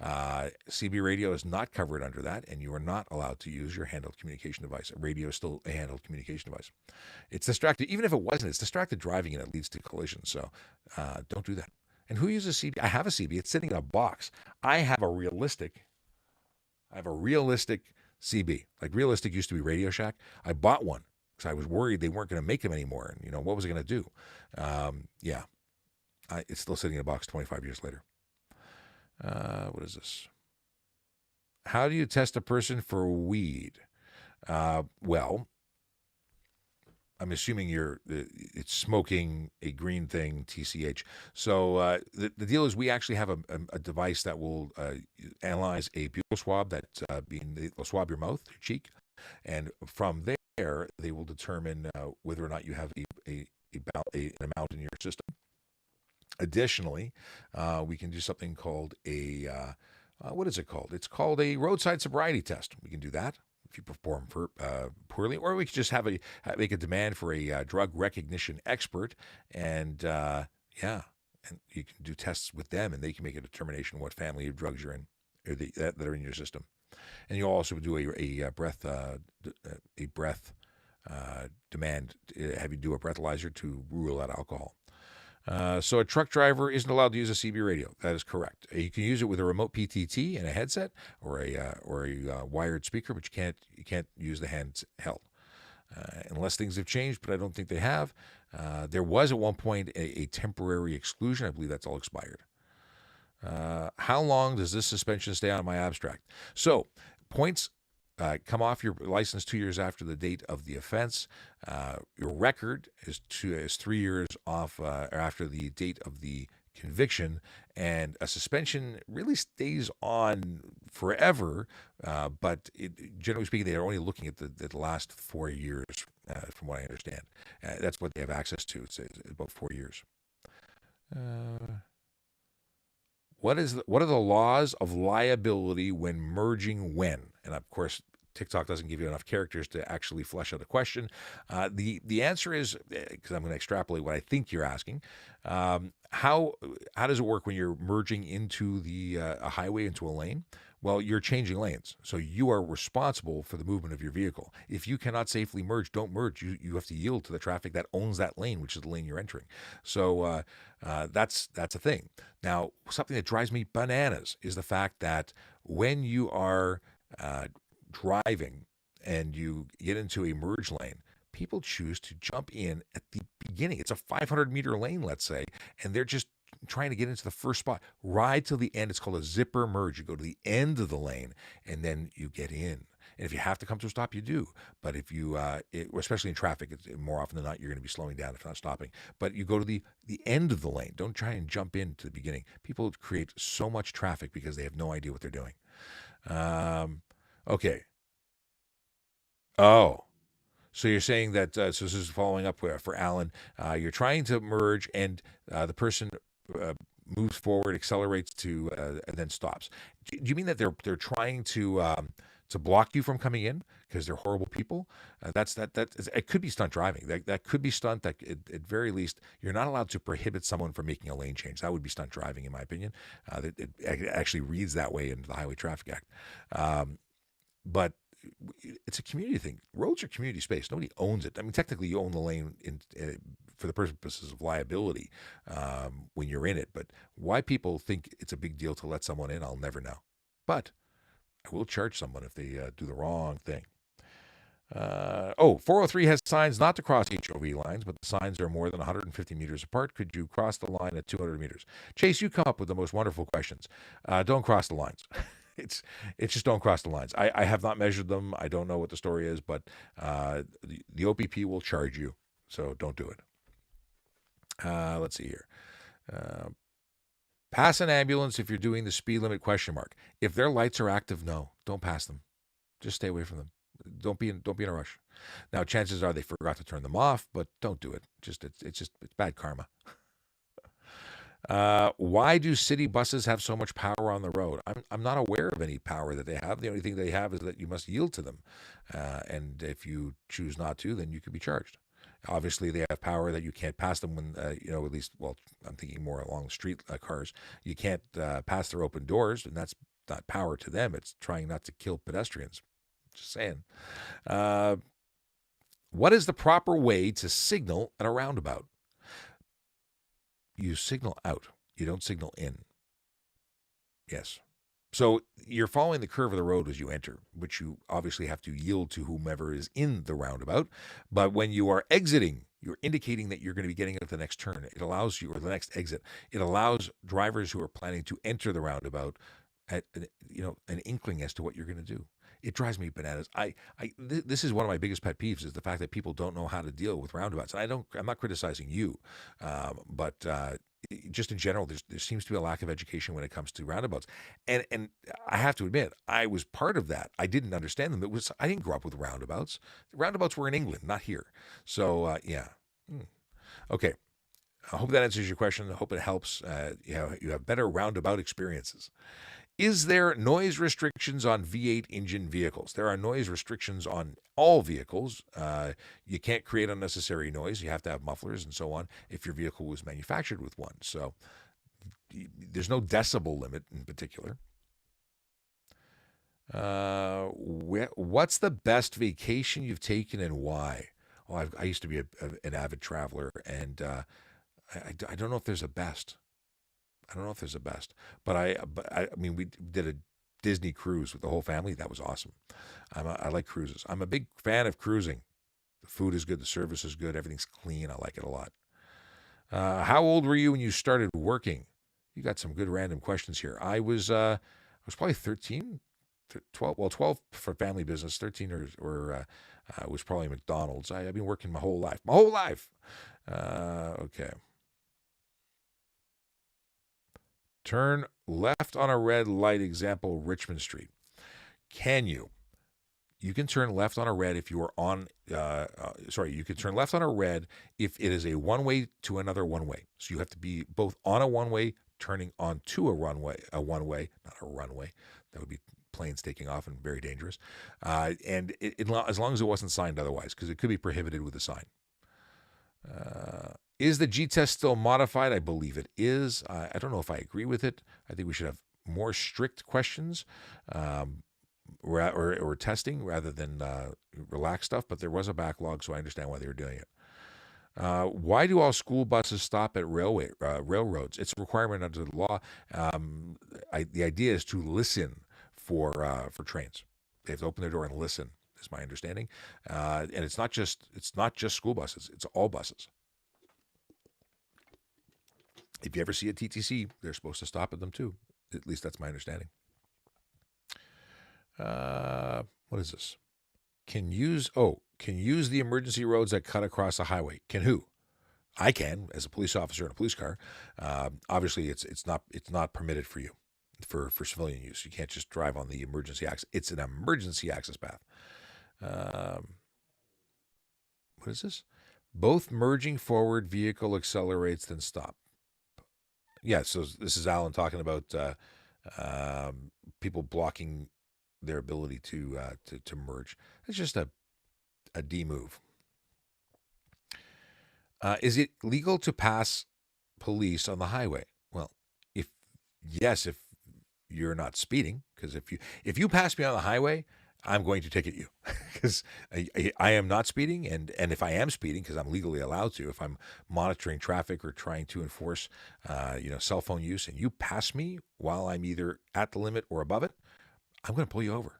CB radio is not covered under that, and you are not allowed to use your handheld communication device. A radio is still a handheld communication device. It's distracted. Even if it wasn't, it's distracted driving, and it leads to collisions. So don't do that. And who uses CB? I have a CB. It's sitting in a box. I have a realistic CB. Like Realistic used to be Radio Shack. I bought one because I was worried they weren't going to make them anymore. And, what was it going to do? It's still sitting in a box 25 years later. What is this? How do you test a person for weed? Well, I'm assuming it's smoking a green thing, TCH. So the deal is we actually have a device that will analyze a butyl swab they'll swab your mouth, your cheek, and from there they will determine whether or not you have an amount in your system. Additionally, we can do something called what is it called? It's called a roadside sobriety test. We can do that if you perform poorly, or we could just make a demand for a drug recognition expert, and and you can do tests with them, and they can make a determination what family of drugs you're in, or that are in your system. And you'll also do a breath demand, have you do a breathalyzer to rule out alcohol. So a truck driver isn't allowed to use a CB radio. That is correct. You can use it with a remote PTT and a headset or a wired speaker, but you can't use the handheld unless things have changed. But I don't think they have. There was at one point a temporary exclusion. I believe that's all expired. How long does this suspension stay on my abstract? So points come off your license 2 years after the date of the offense. Your record is 3 years off after the date of the conviction, and a suspension really stays on forever. But generally speaking, they are only looking at the last 4 years, from what I understand. That's what they have access to. It's about 4 years. What are the laws of liability when merging when? And of course, TikTok doesn't give you enough characters to actually flesh out a question. The answer is, because I'm going to extrapolate what I think you're asking, how does it work when you're merging into a highway, into a lane? Well, you're changing lanes, so you are responsible for the movement of your vehicle. If you cannot safely merge, don't merge. You have to yield to the traffic that owns that lane, which is the lane you're entering. So that's a thing. Now, something that drives me bananas is the fact that when you are driving and you get into a merge lane, people choose to jump in at the beginning. It's a 500-meter lane, let's say, and they're just trying to get into the first spot. Ride till the end. It's called a zipper merge. You go to the end of the lane, and then you get in. And if you have to come to a stop, you do. But if you, especially in traffic, more often than not, you're going to be slowing down if not stopping. But you go to the end of the lane. Don't try and jump into the beginning. People create so much traffic because they have no idea what they're doing. Okay. Oh. So you're saying that, so this is following up for Alan, you're trying to merge and the person moves forward, accelerates to, and then stops. Do you mean that they're trying to block you from coming in because they're horrible people? It could be stunt driving. That could be stunt. That at very least, you're not allowed to prohibit someone from making a lane change. That would be stunt driving, in my opinion. It actually reads that way into the Highway Traffic Act. But it's a community thing. Roads are community space. Nobody owns it. I mean, technically, you own the lane for the purposes of liability when you're in it. But why people think it's a big deal to let someone in, I'll never know. But I will charge someone if they do the wrong thing. 403 has signs not to cross HOV lines, but the signs are more than 150 meters apart. Could you cross the line at 200 meters? Chase, you come up with the most wonderful questions. Don't cross the lines. It's just don't cross the lines. I have not measured them. I don't know what the story is, but the OPP will charge you, so don't do it. Let's see here. Pass an ambulance if you're doing the speed limit ? If their lights are active, no, don't pass them. Just stay away from them. Don't be in a rush. Now, chances are they forgot to turn them off, but don't do it. It's bad karma. Why do city buses have so much power on the road? I'm not aware of any power that they have. The only thing they have is that you must yield to them, and if you choose not to, then you could be charged. Obviously, they have power that you can't pass them when, at least, well, I'm thinking more along the street cars. You can't pass their open doors, and that's not power to them. It's trying not to kill pedestrians. Just saying. What is the proper way to signal at a roundabout? You signal out. You don't signal in. Yes. So you're following the curve of the road as you enter, which you obviously have to yield to whomever is in the roundabout. But when you are exiting, you're indicating that you're going to be getting at the next turn. It allows you, or the next exit, it allows drivers who are planning to enter the roundabout at an inkling as to what you're going to do. It drives me bananas. This is one of my biggest pet peeves, is the fact that people don't know how to deal with roundabouts. And I'm not criticizing you, but just in general, there seems to be a lack of education when it comes to roundabouts. And I have to admit, I was part of that. I didn't understand them. I didn't grow up with roundabouts. Roundabouts were in England, not here. So yeah. Okay. I hope that answers your question. I hope it helps. You have better roundabout experiences. Is there noise restrictions on V8 engine vehicles? There are noise restrictions on all vehicles. You can't create unnecessary noise. You have to have mufflers and so on if your vehicle was manufactured with one. So there's no decibel limit in particular. What's the best vacation you've taken and why? Oh, I used to be an avid traveler, and I don't know if there's a best. But I mean, we did a Disney cruise with the whole family. That was awesome. I like cruises. I'm a big fan of cruising. The food is good. The service is good. Everything's clean. I like it a lot. How old were you when you started working? You got some good random questions here. I was probably 13, 12. Well, 12 for family business. 13 or was probably McDonald's. I've been working my whole life. Okay. Turn left on a red light, example, Richmond Street. Can you? You can turn left on a red if you are on, you can turn left on a red if it is a one-way to another one-way. So you have to be both on a one-way, turning onto a one-way, not a runway. That would be planes taking off and very dangerous. And as long as it wasn't signed otherwise, because it could be prohibited with a sign. Is the G-test still modified? I believe it is. I don't know if I agree with it. I think we should have more strict questions or testing rather than relaxed stuff, but there was a backlog, so I understand why they were doing it. Why do all school buses stop at railroads? It's a requirement under the law. The idea is to listen for trains. They have to open their door and listen, is my understanding. And it's not just school buses, it's all buses. If you ever see a TTC, they're supposed to stop at them too. At least that's my understanding. What is this? Can use the emergency roads that cut across the highway. Can who? I can, as a police officer in a police car. Obviously, it's not permitted for you for civilian use. You can't just drive on the emergency access. It's an emergency access path. What is this? Both merging forward, vehicle accelerates, then stop. Yeah, so this is Alan talking about people blocking their ability to merge. It's just a D move. Is it legal to pass police on the highway? Well, if yes, if you're not speeding, because if you pass me on the highway, I'm going to ticket you because I am not speeding, and if I am speeding, because I'm legally allowed to, if I'm monitoring traffic or trying to enforce, cell phone use, and you pass me while I'm either at the limit or above it, I'm going to pull you over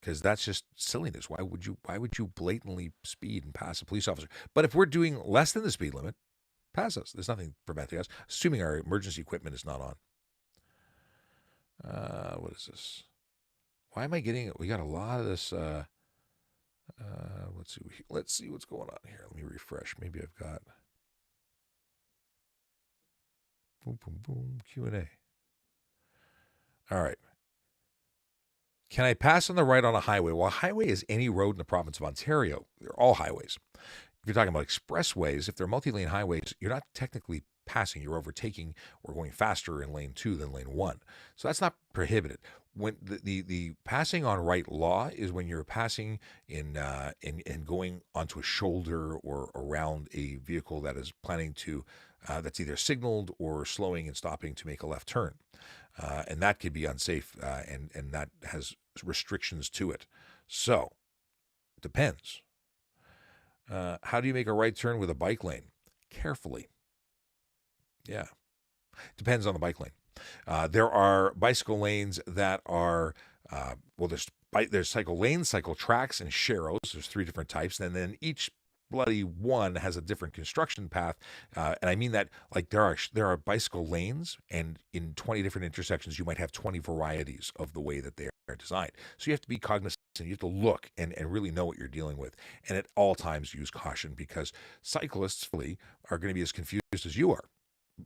because that's just silliness. Why would you blatantly speed and pass a police officer? But if we're doing less than the speed limit, pass us. There's nothing preventing us, assuming our emergency equipment is not on. What is this? Why am I getting it? We got a lot of this. Let's see what's going on here. Let me refresh. Maybe I've got boom, boom, boom, Q&A. All right. Can I pass on the right on a highway? Well, a highway is any road in the province of Ontario. They're all highways. If you're talking about expressways, if they're multi-lane highways, you're not technically passing. You're overtaking or going faster in lane 2 than lane 1. So that's not prohibited. When the passing on right law is when you're passing in going onto a shoulder or around a vehicle that is planning to that's either signaled or slowing and stopping to make a left turn. And that could be unsafe, and that has restrictions to it. So, depends. How do you make a right turn with a bike lane? Carefully. Yeah. Depends on the bike lane. There are bicycle lanes that are, there's cycle lanes, cycle tracks, and sharrows. There's 3 different types. And then each bloody one has a different construction path. And I mean that like there are bicycle lanes, and in 20 different intersections, you might have 20 varieties of the way that they are designed. So you have to be cognizant. You have to look and really know what you're dealing with. And at all times use caution, because cyclists really are going to be as confused as you are.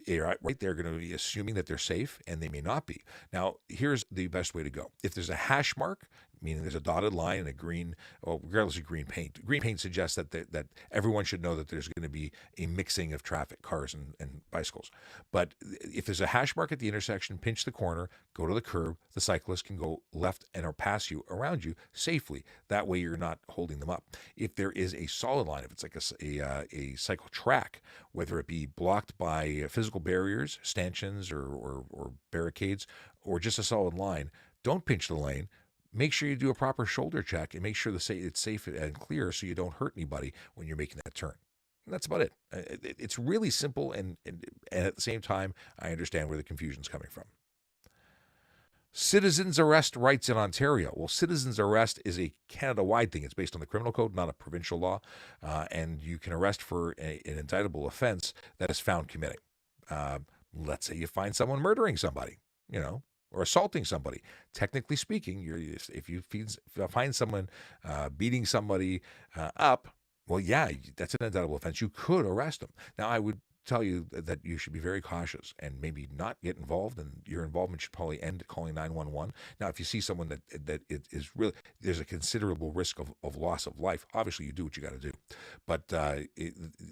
Right, they're going to be assuming that they're safe, and they may not be. Now, here's the best way to go. If there's a hash mark, meaning there's a dotted line and a green, well, regardless of green paint suggests that everyone should know that there's going to be a mixing of traffic, cars and bicycles. But if there's a hash mark at the intersection, pinch the corner, go to the curb. The cyclist can go left or pass you around you safely. That way, you're not holding them up. If there is a solid line, if it's like a cycle track, whether it be blocked by physical barriers, stanchions, or barricades, or just a solid line, don't pinch the lane. Make sure you do a proper shoulder check and make sure it's safe and clear so you don't hurt anybody when you're making that turn. And that's about it. It's really simple, and at the same time, I understand where the confusion's coming from. Citizens arrest rights in Ontario. Well, citizens arrest is a Canada-wide thing. It's based on the criminal code, not a provincial law, and you can arrest for an indictable offense that is found committing. Let's say you find someone murdering somebody, or assaulting somebody. Technically speaking, if you find someone beating somebody up, well, yeah, that's an indictable offense. You could arrest them. Now, I would tell you that you should be very cautious and maybe not get involved, and your involvement should probably end at calling 911. Now, if you see someone that it is really, there's a considerable risk of loss of life, obviously you do what you got to do. But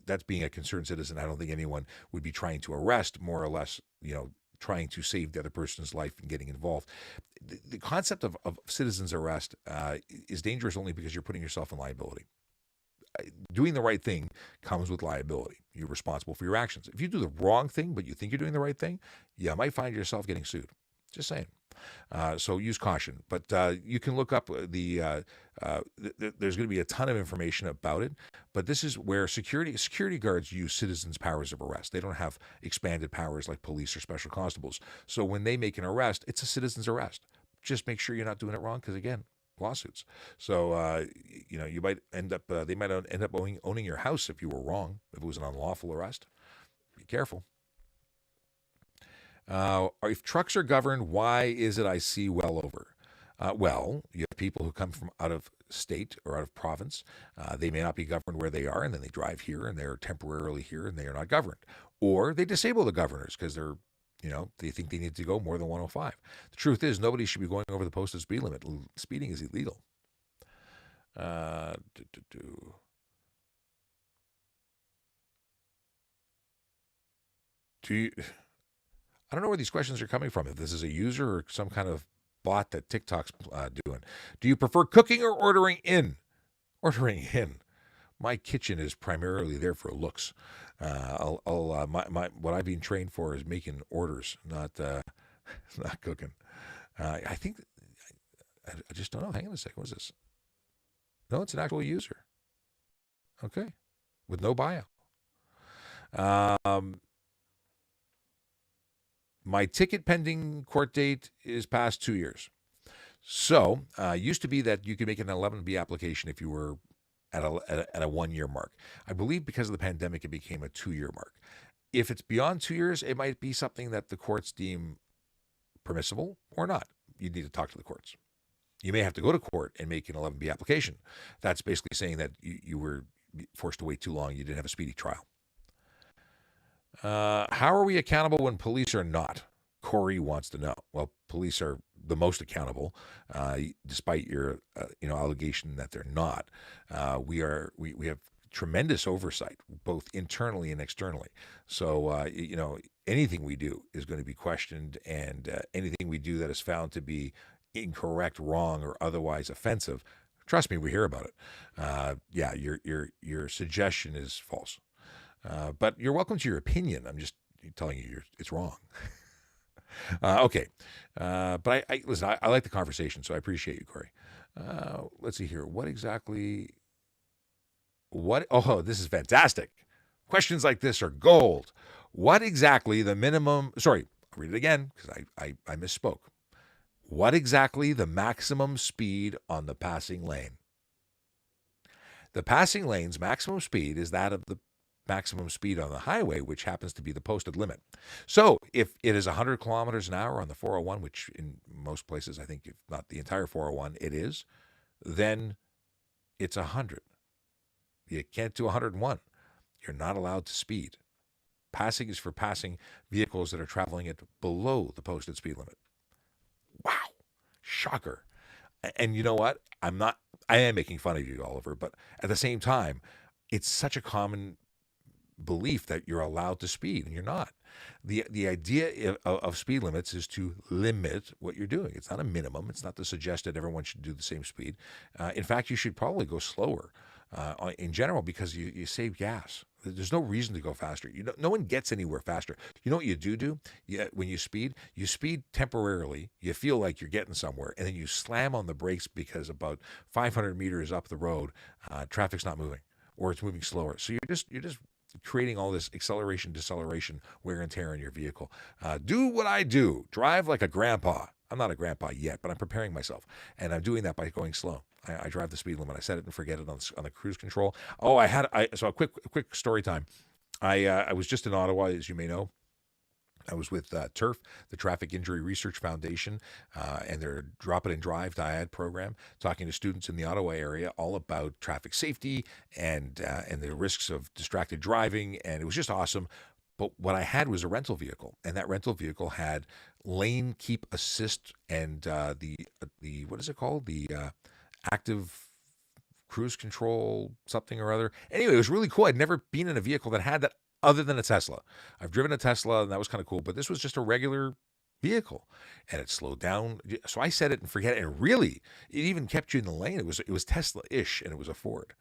that's being a concerned citizen. I don't think anyone would be trying to arrest, more or less, trying to save the other person's life and getting involved. The concept of citizens arrest is dangerous only because you're putting yourself in liability. Doing the right thing comes with liability. You're responsible for your actions. If you do the wrong thing, but you think you're doing the right thing, you might find yourself getting sued. Just saying. So use caution. But you can look up there's going to be a ton of information about it. But this is where security guards use citizens' powers of arrest. They don't have expanded powers like police or special constables. So when they make an arrest, it's a citizen's arrest. Just make sure you're not doing it wrong, because again, lawsuits. So you might end up they might end up owning your house if you were wrong, if it was an unlawful arrest. Be careful. If trucks are governed, why is it I see well over? Well, you have people who come from out of state or out of province. They may not be governed where they are, and then they drive here and they're temporarily here and they are not governed. Or they disable the governors because they're they think they need to go more than 105. The truth is, nobody should be going over the posted speed limit. Speeding is illegal. I don't know where these questions are coming from, if this is a user or some kind of bot that TikTok's doing. Do you prefer cooking or ordering in? Ordering in. My kitchen is primarily there for looks. What I've been trained for is making orders, not not cooking. I think I just don't know. Hang on a second. What's this? No, it's an actual user. Okay, with no bio. My ticket pending court date is past 2 years. So, used to be that you could make an 11B application if you were at a 1 year mark. I believe because of the pandemic, it became a 2 year mark. If it's beyond 2 years, it might be something that the courts deem permissible or not. You need to talk to the courts. You may have to go to court and make an 11B application. That's basically saying that you were forced to wait too long. You didn't have a speedy trial. How are we accountable when police are not? Corey wants to know. Well, police are the most accountable, despite your allegation that they're not. We have tremendous oversight, both internally and externally. So anything we do is going to be questioned, and anything we do that is found to be incorrect, wrong, or otherwise offensive, trust me, we hear about it. Your suggestion is false. But you're welcome to your opinion. I'm just telling you it's wrong. Okay. But listen, I like the conversation, so I appreciate you, Corey. Let's see here. Oh, this is fantastic. Questions like this are gold. What exactly the minimum, sorry, I'll read it again because I misspoke. What exactly the maximum speed on the passing lane? The passing lane's maximum speed is that of the maximum speed on the highway, which happens to be the posted limit. So if it is 100 kilometers an hour on the 401, which in most places, I think if not the entire 401, it is, then it's 100. You can't do 101. You're not allowed to speed. Passing is for passing vehicles that are traveling at below the posted speed limit. Wow. Shocker. And you know what? I am making fun of you, Oliver, but at the same time, it's such a common belief that you're allowed to speed, and you're not. The idea of speed limits is to limit what you're doing. It's not a minimum. It's not to suggest that everyone should do the same speed. In fact, you should probably go slower in general, because you save gas. There's no reason to go faster. No one gets anywhere faster. You know what you do? When you speed temporarily. You feel like you're getting somewhere, and then you slam on the brakes because about 500 meters up the road, traffic's not moving, or it's moving slower. So you're just creating all this acceleration, deceleration, wear and tear in your vehicle. Do what I do. Drive like a grandpa. I'm not a grandpa yet, but I'm preparing myself, and I'm doing that by going slow. I drive the speed limit. I set it and forget it on the cruise control. Oh, so a quick story time. I was just in Ottawa, as you may know. I was with TIRF, the Traffic Injury Research Foundation, and their Drop It and Drive DIAD program, talking to students in the Ottawa area all about traffic safety and the risks of distracted driving, and it was just awesome. But what I had was a rental vehicle, and that rental vehicle had lane keep assist and the what is it called? The active cruise control something or other. Anyway, it was really cool. I'd never been in a vehicle that had that other than a Tesla. I've driven a Tesla, and that was kind of cool, but this was just a regular vehicle, and it slowed down. So I set it and forget it, and really, it even kept you in the lane. It was Tesla-ish, and it was a Ford.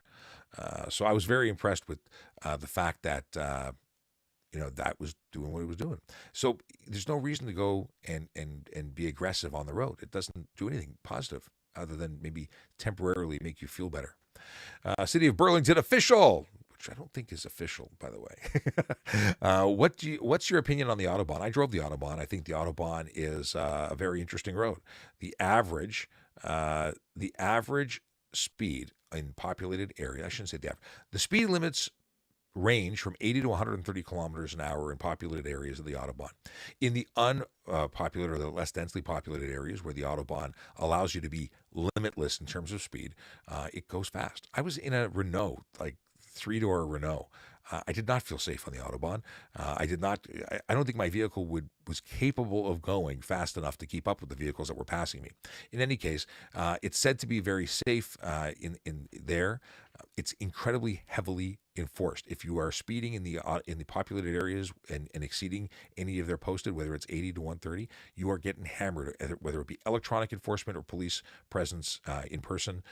So I was very impressed with the fact that that was doing what it was doing. So there's no reason to go and be aggressive on the road. It doesn't do anything positive other than maybe temporarily make you feel better. City of Burlington official, which I don't think is official, by the way. What's your opinion on the Autobahn? I drove the Autobahn. I think the Autobahn is a very interesting road. The average speed in populated area, I shouldn't say the average. The speed limits range from 80 to 130 kilometers an hour in populated areas of the Autobahn. In the unpopulated or the less densely populated areas where the Autobahn allows you to be limitless in terms of speed, it goes fast. I was in a Renault, like 3-door Renault. I did not feel safe on the Autobahn. I don't think my vehicle was capable of going fast enough to keep up with the vehicles that were passing me. In any case, it's said to be very safe in there. It's incredibly heavily enforced. If you are speeding in the populated areas and exceeding any of their posted, whether it's 80 to 130, you are getting hammered. Whether it be electronic enforcement or police presence in person,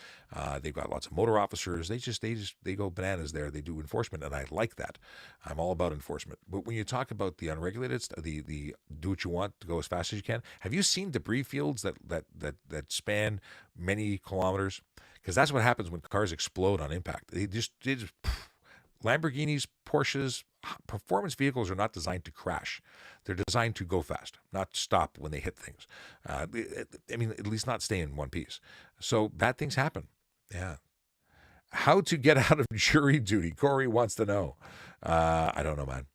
they've got lots of motor officers. They go bananas there. They do enforcement, and I like that. I'm all about enforcement. But when you talk about the unregulated, the do what you want to go as fast as you can, have you seen debris fields that span many kilometers? Because that's what happens when cars explode on impact. They just Lamborghinis, Porsches, performance vehicles are not designed to crash. They're designed to go fast, not stop when they hit things. I mean, at least not stay in one piece. So bad things happen. Yeah. How to get out of jury duty? Corey wants to know. I don't know, man.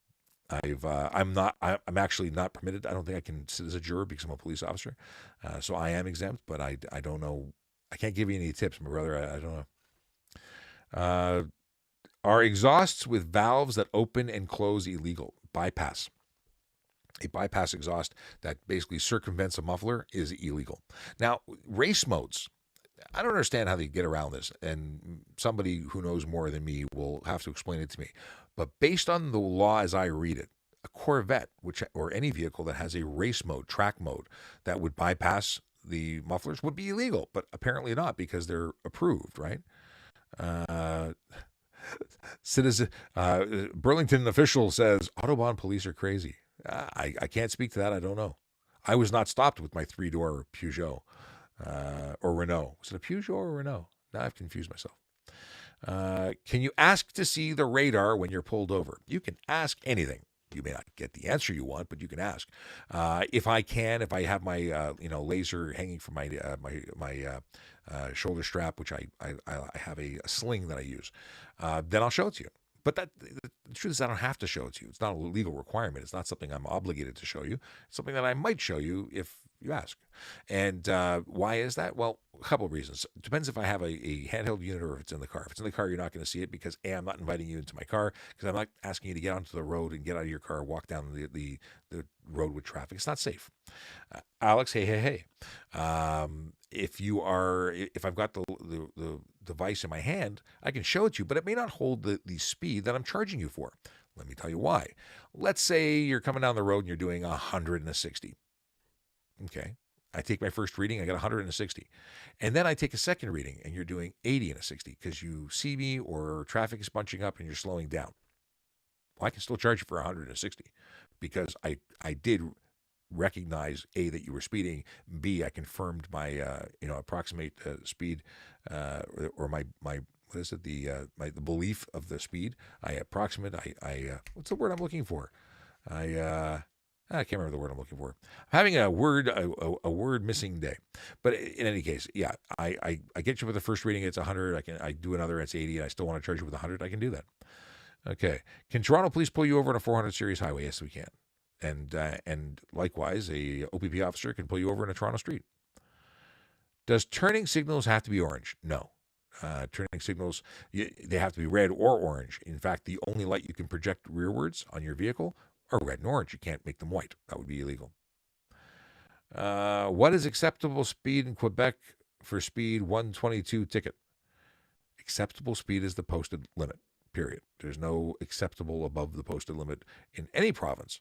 I'm actually not permitted. I don't think I can sit as a juror because I'm a police officer. So I am exempt, but I don't know. I can't give you any tips, my brother. I don't know. Are exhausts with valves that open and close illegal? Bypass. A bypass exhaust that basically circumvents a muffler is illegal. Now, race modes. I don't understand how they get around this, and somebody who knows more than me will have to explain it to me. But based on the law as I read it, a Corvette, or any vehicle that has a race mode, track mode, that would bypass the mufflers would be illegal, but apparently not because they're approved, right? Citizen Burlington official says Autobahn police are crazy. I can't speak to that. I don't know. I was not stopped with my 3-door Peugeot or Renault. Was it a Peugeot or Renault? Now I've confused myself. Can you ask to see the radar when you're pulled over? You can ask anything. You may not get the answer you want, but you can ask. If I have my laser hanging from my shoulder strap, which I have a sling that I use, then I'll show it to you. But the truth is, I don't have to show it to you. It's not a legal requirement. It's not something I'm obligated to show you. It's something that I might show you if you ask. And why is that? Well, a couple of reasons. It depends if I have a handheld unit or if it's in the car. If it's in the car, you're not going to see it because A, I'm not inviting you into my car because I'm not asking you to get onto the road and get out of your car, walk down the road with traffic. It's not safe. Alex, hey. If I've got the device in my hand, I can show it to you, but it may not hold the speed that I'm charging you for. Let me tell you why. Let's say you're coming down the road and you're doing 160. Okay. I take my first reading, I got 160. And then I take a second reading and you're doing 80 and a 60 because you see me or traffic is bunching up and you're slowing down. Well, I can still charge you for 160 because I did recognize A, that you were speeding, B, I confirmed my approximate speed or my what is it, the belief of the speed. I approximate, what's the word I'm looking for? I can't remember the word I'm looking for. I'm having a word missing day. But in any case, yeah, I get you with the first reading, it's 100. I do another, it's 80, and I still want to charge you with 100. I can do that. Okay. Can Toronto police pull you over on a 400 series highway? Yes, we can. And likewise, a OPP officer can pull you over in a Toronto street. Does turning signals have to be orange? No. Turning signals, they have to be red or orange. In fact, the only light you can project rearwards on your vehicle are red and orange. You can't make them white. That would be illegal. What is acceptable speed in Quebec for speed 122 ticket? Acceptable speed is the posted limit, period. There's no acceptable above the posted limit in any province.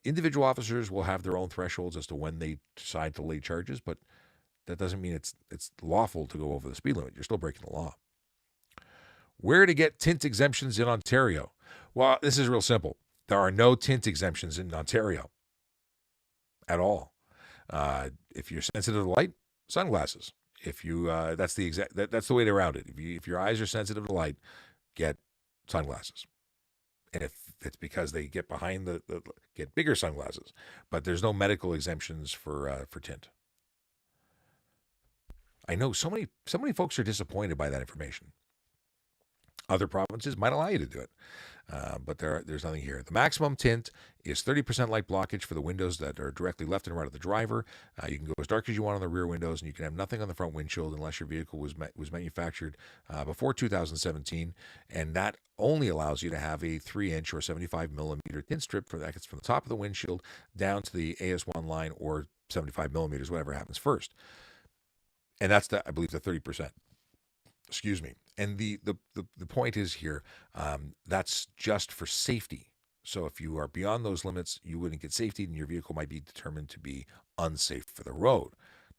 Individual officers will have their own thresholds as to when they decide to lay charges, but that doesn't mean it's lawful to go over the speed limit. You're still breaking the law. Where to get tint exemptions in Ontario? Well, this is real simple. There are no tint exemptions in Ontario at all. If you're sensitive to light, sunglasses. If you that's the way around it. If your eyes are sensitive to light, get sunglasses. And if it's because they get behind get bigger sunglasses, but there's no medical exemptions for tint. I know so many folks are disappointed by that information. Other provinces might allow you to do it, but there's nothing here. The maximum tint is 30% light blockage for the windows that are directly left and right of the driver. You can go as dark as you want on the rear windows, and you can have nothing on the front windshield unless your vehicle was manufactured before 2017, and that only allows you to have a 3-inch or 75 millimeter tint strip from the top of the windshield down to the AS1 line or 75 millimeters, whatever happens first. And that's I believe the 30%. Excuse me. And the point is here, that's just for safety. So if you are beyond those limits, you wouldn't get safety, and your vehicle might be determined to be unsafe for the road.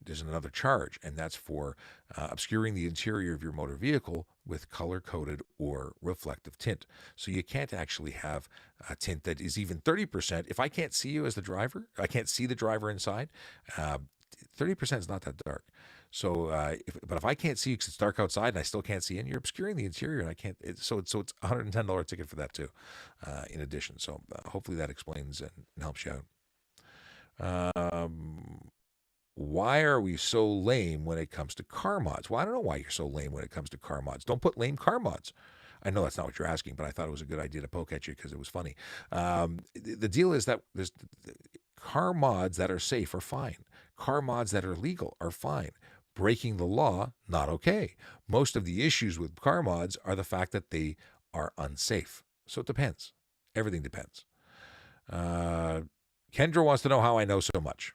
There's another charge, and that's for obscuring the interior of your motor vehicle with color-coded or reflective tint. So you can't actually have a tint that is even 30%. If I can't see you as the driver, I can't see the driver inside, 30% is not that dark. So, but if I can't see you because it's dark outside and I still can't see in, you're obscuring the interior, and I can't. So it's $110 ticket for that too, in addition. So hopefully that explains and helps you out. Why are we so lame when it comes to car mods? Well, I don't know why you're so lame when it comes to car mods. Don't put lame car mods. I know that's not what you're asking, but I thought it was a good idea to poke at you because it was funny. The deal is that there's car mods that are safe are fine. Car mods that are legal are fine. Breaking the law, not okay. Most of the issues with car mods are the fact that they are unsafe. So it depends. Everything depends. Kendra wants to know how I know so much.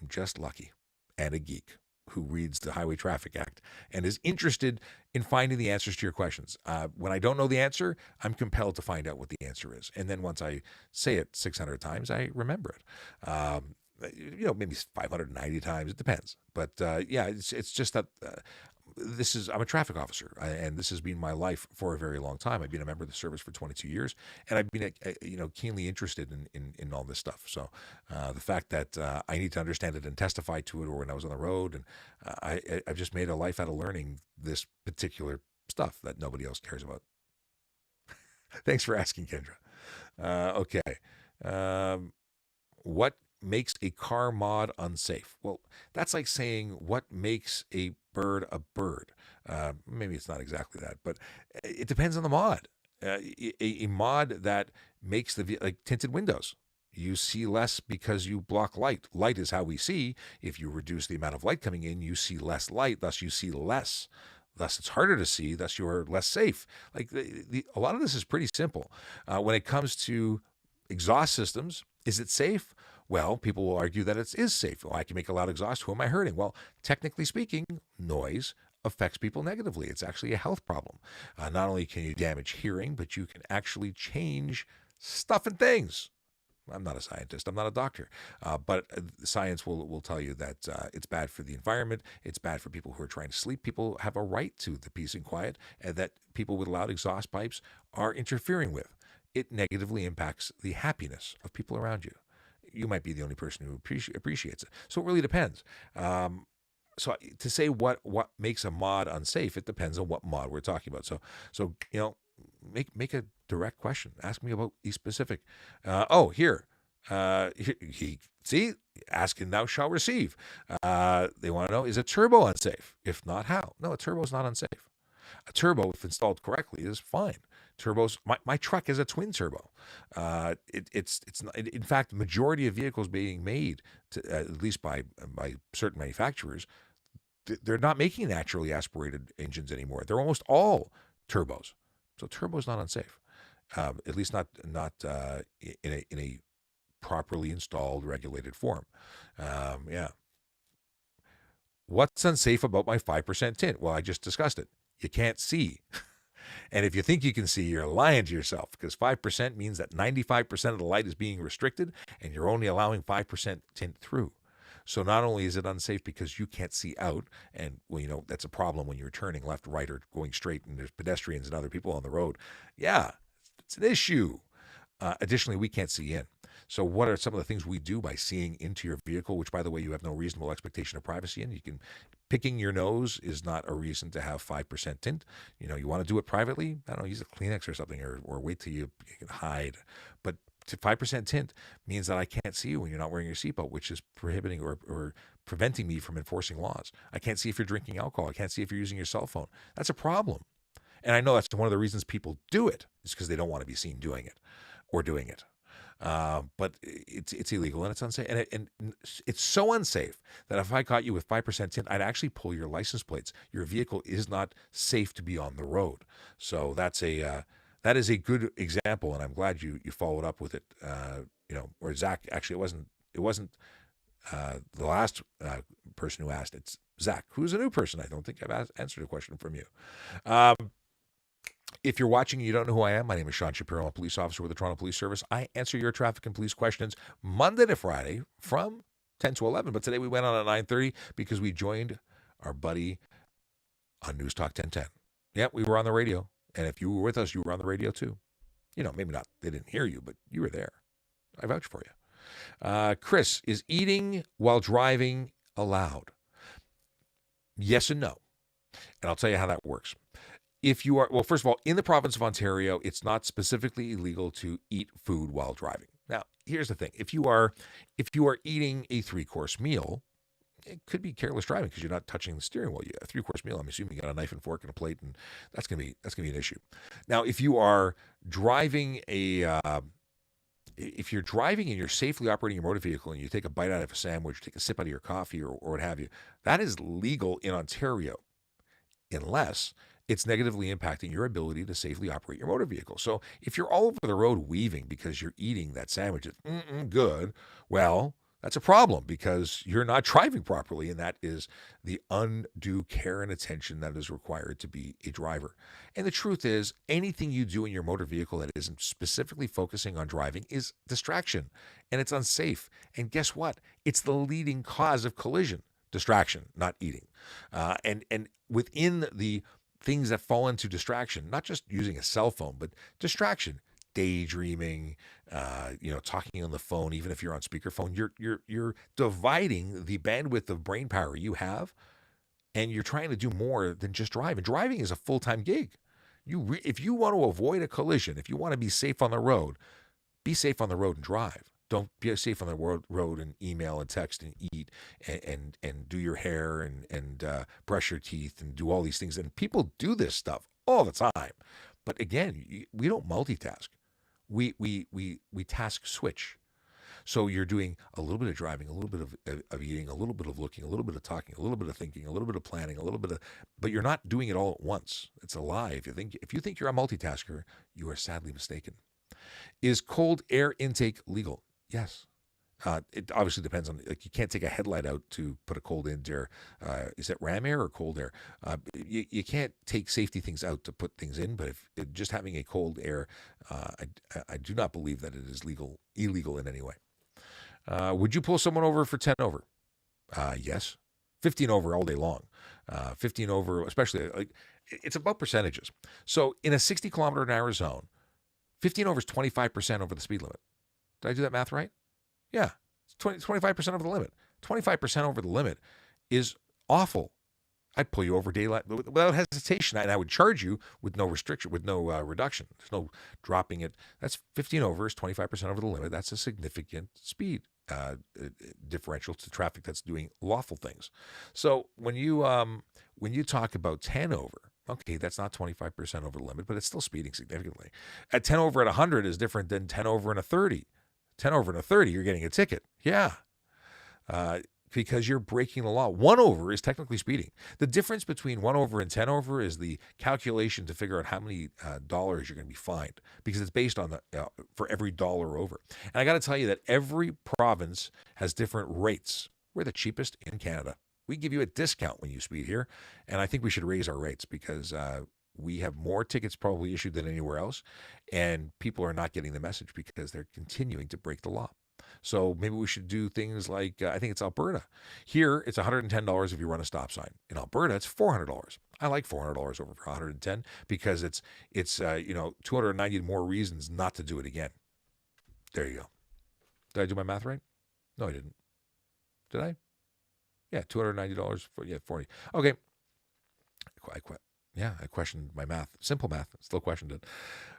I'm just lucky and a geek who reads the Highway Traffic Act and is interested in finding the answers to your questions. When I don't know the answer, I'm compelled to find out what the answer is. And then once I say it 600 times, I remember it. Maybe 590 times. It depends. But yeah, it's just that I'm a traffic officer, and this has been my life for a very long time. I've been a member of the service for 22 years, and I've been keenly interested in all this stuff. So the fact that I need to understand it and testify to it, or when I was on the road, and I've just made a life out of learning this particular stuff that nobody else cares about. Thanks for asking, Kendra. Okay. What makes a car mod unsafe? Well, that's like saying what makes a bird a bird. Maybe it's not exactly that, but it depends on the mod. A mod that makes like tinted windows. You see less because you block light. Light is how we see. If you reduce the amount of light coming in, you see less light, thus you see less. Thus, it's harder to see, thus you're less safe. Like a lot of this is pretty simple. When it comes to exhaust systems, is it safe? Well, people will argue that it is safe. Well, I can make a loud exhaust. Who am I hurting? Well, technically speaking, noise affects people negatively. It's actually a health problem. Not only can you damage hearing, but you can actually change stuff and things. I'm not a scientist. I'm not a doctor. But science will tell you that it's bad for the environment. It's bad for people who are trying to sleep. People have a right to the peace and quiet that people with loud exhaust pipes are interfering with. It negatively impacts the happiness of people around you. You might be the only person who appreciates it. So it really depends. So to say what makes a mod unsafe, it depends on what mod we're talking about. So make a direct question. Ask me about the specific. Here. See, ask and thou shalt receive. They want to know, is a turbo unsafe? If not, how? No, a turbo is not unsafe. A turbo, if installed correctly, is fine. Turbos. My truck is a twin turbo. It's not, in fact, the majority of vehicles being made, at least by certain manufacturers, they're not making naturally aspirated engines anymore. They're almost all turbos. So turbo is not unsafe, at least not in a properly installed, regulated form. Yeah. What's unsafe about my 5% tint? Well, I just discussed it. You can't see. And if you think you can see, you're lying to yourself, because 5% means that 95% of the light is being restricted and you're only allowing 5% tint through. So not only is it unsafe because you can't see out, and that's a problem when you're turning left, right, or going straight and there's pedestrians and other people on the road. Yeah, it's an issue. Additionally, we can't see in. So what are some of the things we do by seeing into your vehicle, which, by the way, you have no reasonable expectation of privacy in? Picking your nose is not a reason to have 5% tint. You want to do it privately? I don't know, use a Kleenex or something, or wait till you can hide. But 5% tint means that I can't see you when you're not wearing your seatbelt, which is prohibiting or preventing me from enforcing laws. I can't see if you're drinking alcohol. I can't see if you're using your cell phone. That's a problem. And I know that's one of the reasons people do it, is because they don't want to be seen doing it or doing it. But it's illegal and it's unsafe, and it's so unsafe that if I caught you with 5% tint, I'd actually pull your license plates. Your vehicle is not safe to be on the road. So that is a good example, and I'm glad you followed up with it. Or Zach, actually, it wasn't the last person who asked. Zach, who's a new person. I don't think I've answered a question from you. If you're watching and you don't know who I am, my name is Sean Shapiro. I'm a police officer with the Toronto Police Service. I answer your traffic and police questions Monday to Friday from 10 to 11. But today we went on at 9:30 because we joined our buddy on News Talk 1010. Yeah, we were on the radio. And if you were with us, you were on the radio too. You know, maybe not, they didn't hear you, but you were there. I vouch for you. Chris, is eating while driving allowed? Yes and no. And I'll tell you how that works. If you are, well, first of all, in the province of Ontario, it's not specifically illegal to eat food while driving. Now, here's the thing. If you are eating a 3-course meal, it could be careless driving because you're not touching the steering wheel. A 3-course meal, I'm assuming you got a knife and fork and a plate, and that's gonna be an issue. Now, if you are driving if you're driving and you're safely operating your motor vehicle and you take a bite out of a sandwich, take a sip out of your coffee or what have you, that is legal in Ontario, unless it's negatively impacting your ability to safely operate your motor vehicle. So if you're all over the road weaving because you're eating that sandwich, it's good, well, that's a problem because you're not driving properly, and that is the undue care and attention that is required to be a driver. And the truth is, anything you do in your motor vehicle that isn't specifically focusing on driving is distraction, and it's unsafe. And guess what? It's the leading cause of collision. Distraction, not eating. And within the things that fall into distraction, not just using a cell phone, but distraction, daydreaming, talking on the phone, even if you're on speakerphone, you're dividing the bandwidth of brain power you have, and you're trying to do more than just drive. And driving is a full-time gig. If you want to avoid a collision, if you want to be safe on the road, be safe on the road and drive. Don't be safe on the road and email and text and eat and do your hair and brush your teeth and do all these things. And people do this stuff all the time. But again, we don't multitask. We task switch. So you're doing a little bit of driving, a little bit of eating, a little bit of looking, a little bit of talking, a little bit of thinking, a little bit of planning, but you're not doing it all at once. It's a lie. If you think you're a multitasker, you are sadly mistaken. Is cold air intake legal? Yes. It obviously depends on, you can't take a headlight out to put a cold in air. Is it ram air or cold air? You can't take safety things out to put things in, but if just having a cold air, I do not believe that it is illegal in any way. Would you pull someone over for 10 over? Yes. 15 over all day long. 15 over, especially, it's about percentages. So in a 60 kilometer an hour zone, 15 over is 25% over the speed limit. Did I do that math right? Yeah, it's 25% over the limit. 25% over the limit is awful. I'd pull you over daylight without hesitation, and I would charge you with no restriction, with no reduction. There's no dropping it. That's 15 over is 25% over the limit. That's a significant speed differential to traffic that's doing lawful things. So when you talk about 10 over, okay, that's not 25% over the limit, but it's still speeding significantly. At 10 over at 100 is different than 10 over and a 30. 10 over and a 30, you're getting a ticket. Yeah. Because you're breaking the law. 1 over is technically speeding. The difference between 1 over and 10 over is the calculation to figure out how many dollars you're going to be fined, because it's based on for every dollar over. And I got to tell you that every province has different rates. We're the cheapest in Canada. We give you a discount when you speed here, and I think we should raise our rates because we have more tickets probably issued than anywhere else, and people are not getting the message because they're continuing to break the law. So maybe we should do things like, I think it's Alberta. Here, it's $110 if you run a stop sign. In Alberta, it's $400. I like $400 over $110 because it's 290 more reasons not to do it again. There you go. Did I do my math right? No, I didn't. Did I? Yeah, $290 for 40. Okay. I quit. Yeah, I questioned my math. Simple math. Still questioned it.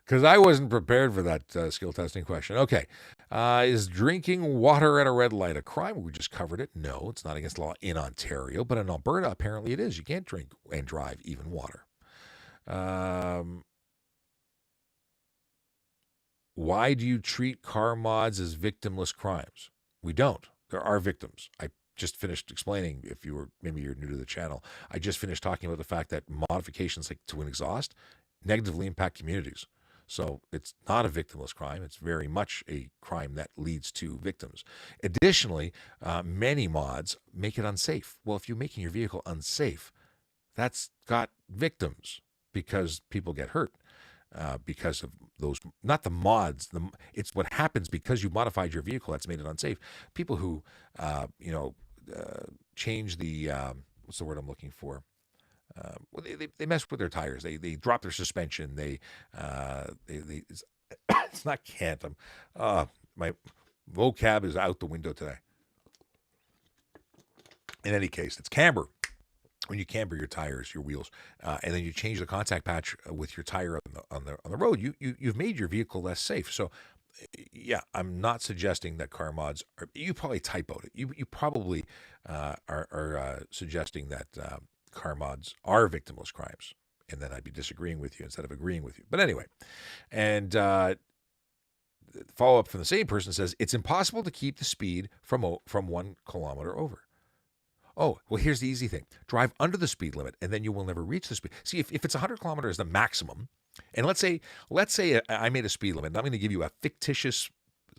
Because I wasn't prepared for that skill testing question. Okay. Is drinking water at a red light a crime? We just covered it. No, it's not against law in Ontario. But in Alberta, apparently it is. You can't drink and drive even water. Why do you treat car mods as victimless crimes? We don't. There are victims. I just finished explaining, if maybe you're new to the channel, I just finished talking about the fact that modifications like to an exhaust negatively impact communities. So it's not a victimless crime. It's very much a crime that leads to victims. Additionally, many mods make it unsafe. Well, if you're making your vehicle unsafe, that's got victims because people get hurt because of those, not the mods. It's what happens because you modified your vehicle that's made it unsafe. People who, change the, what's the word I'm looking for? Well, they mess with their tires. They drop their suspension. They it's not can't. My vocab is out the window today. In any case, it's camber. When you camber your tires, your wheels, and then you change the contact patch with your tire on the road, you've made your vehicle less safe. So, yeah, I'm not suggesting that car mods are. You probably typoed it. You probably are suggesting that car mods are victimless crimes, and then I'd be disagreeing with you instead of agreeing with you. But anyway, and follow up from the same person says it's impossible to keep the speed from 1 kilometer over. Oh, well, here's the easy thing. Drive under the speed limit, and then you will never reach the speed. See, if it's 100 kilometers, the maximum, and let's say I made a speed limit, and I'm going to give you a fictitious,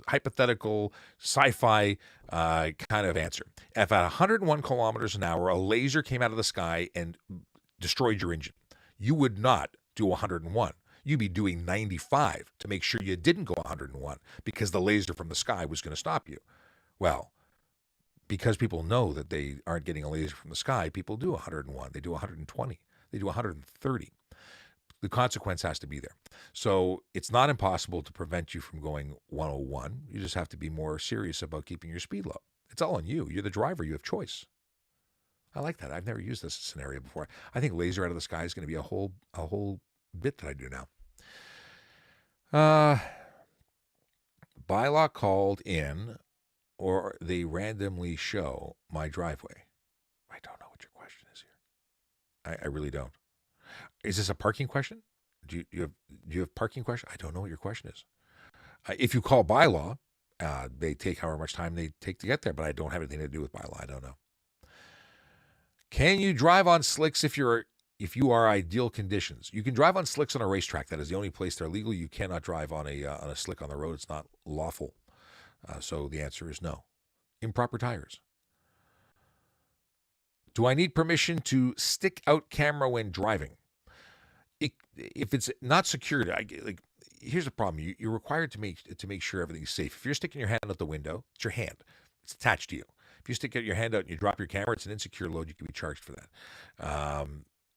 hypothetical, sci-fi kind of answer. If at 101 kilometers an hour, a laser came out of the sky and destroyed your engine, you would not do 101. You'd be doing 95 to make sure you didn't go 101 because the laser from the sky was going to stop you. Well, because people know that they aren't getting a laser from the sky, people do 101. They do 120. They do 130. The consequence has to be there. So it's not impossible to prevent you from going 101. You just have to be more serious about keeping your speed low. It's all on you. You're the driver. You have choice. I like that. I've never used this scenario before. I think laser out of the sky is going to be a whole bit that I do now. Bylaw called in, or they randomly show my driveway. I don't know what your question is here. I really don't. Is this a parking question? Do you have parking question? I don't know what your question is. If you call bylaw, they take however much time they take to get there, but I don't have anything to do with bylaw. I don't know. Can you drive on slicks if you are ideal conditions? You can drive on slicks on a racetrack. That is the only place they're legal. You cannot drive on a slick on the road. It's not lawful. So the answer is no. Improper tires. Do I need permission to stick out camera when driving? If it's not secured, here's the problem. You're required to make sure everything's safe. If you're sticking your hand out the window, it's your hand. It's attached to you. If you stick your hand out and you drop your camera, it's an insecure load. You can be charged for that.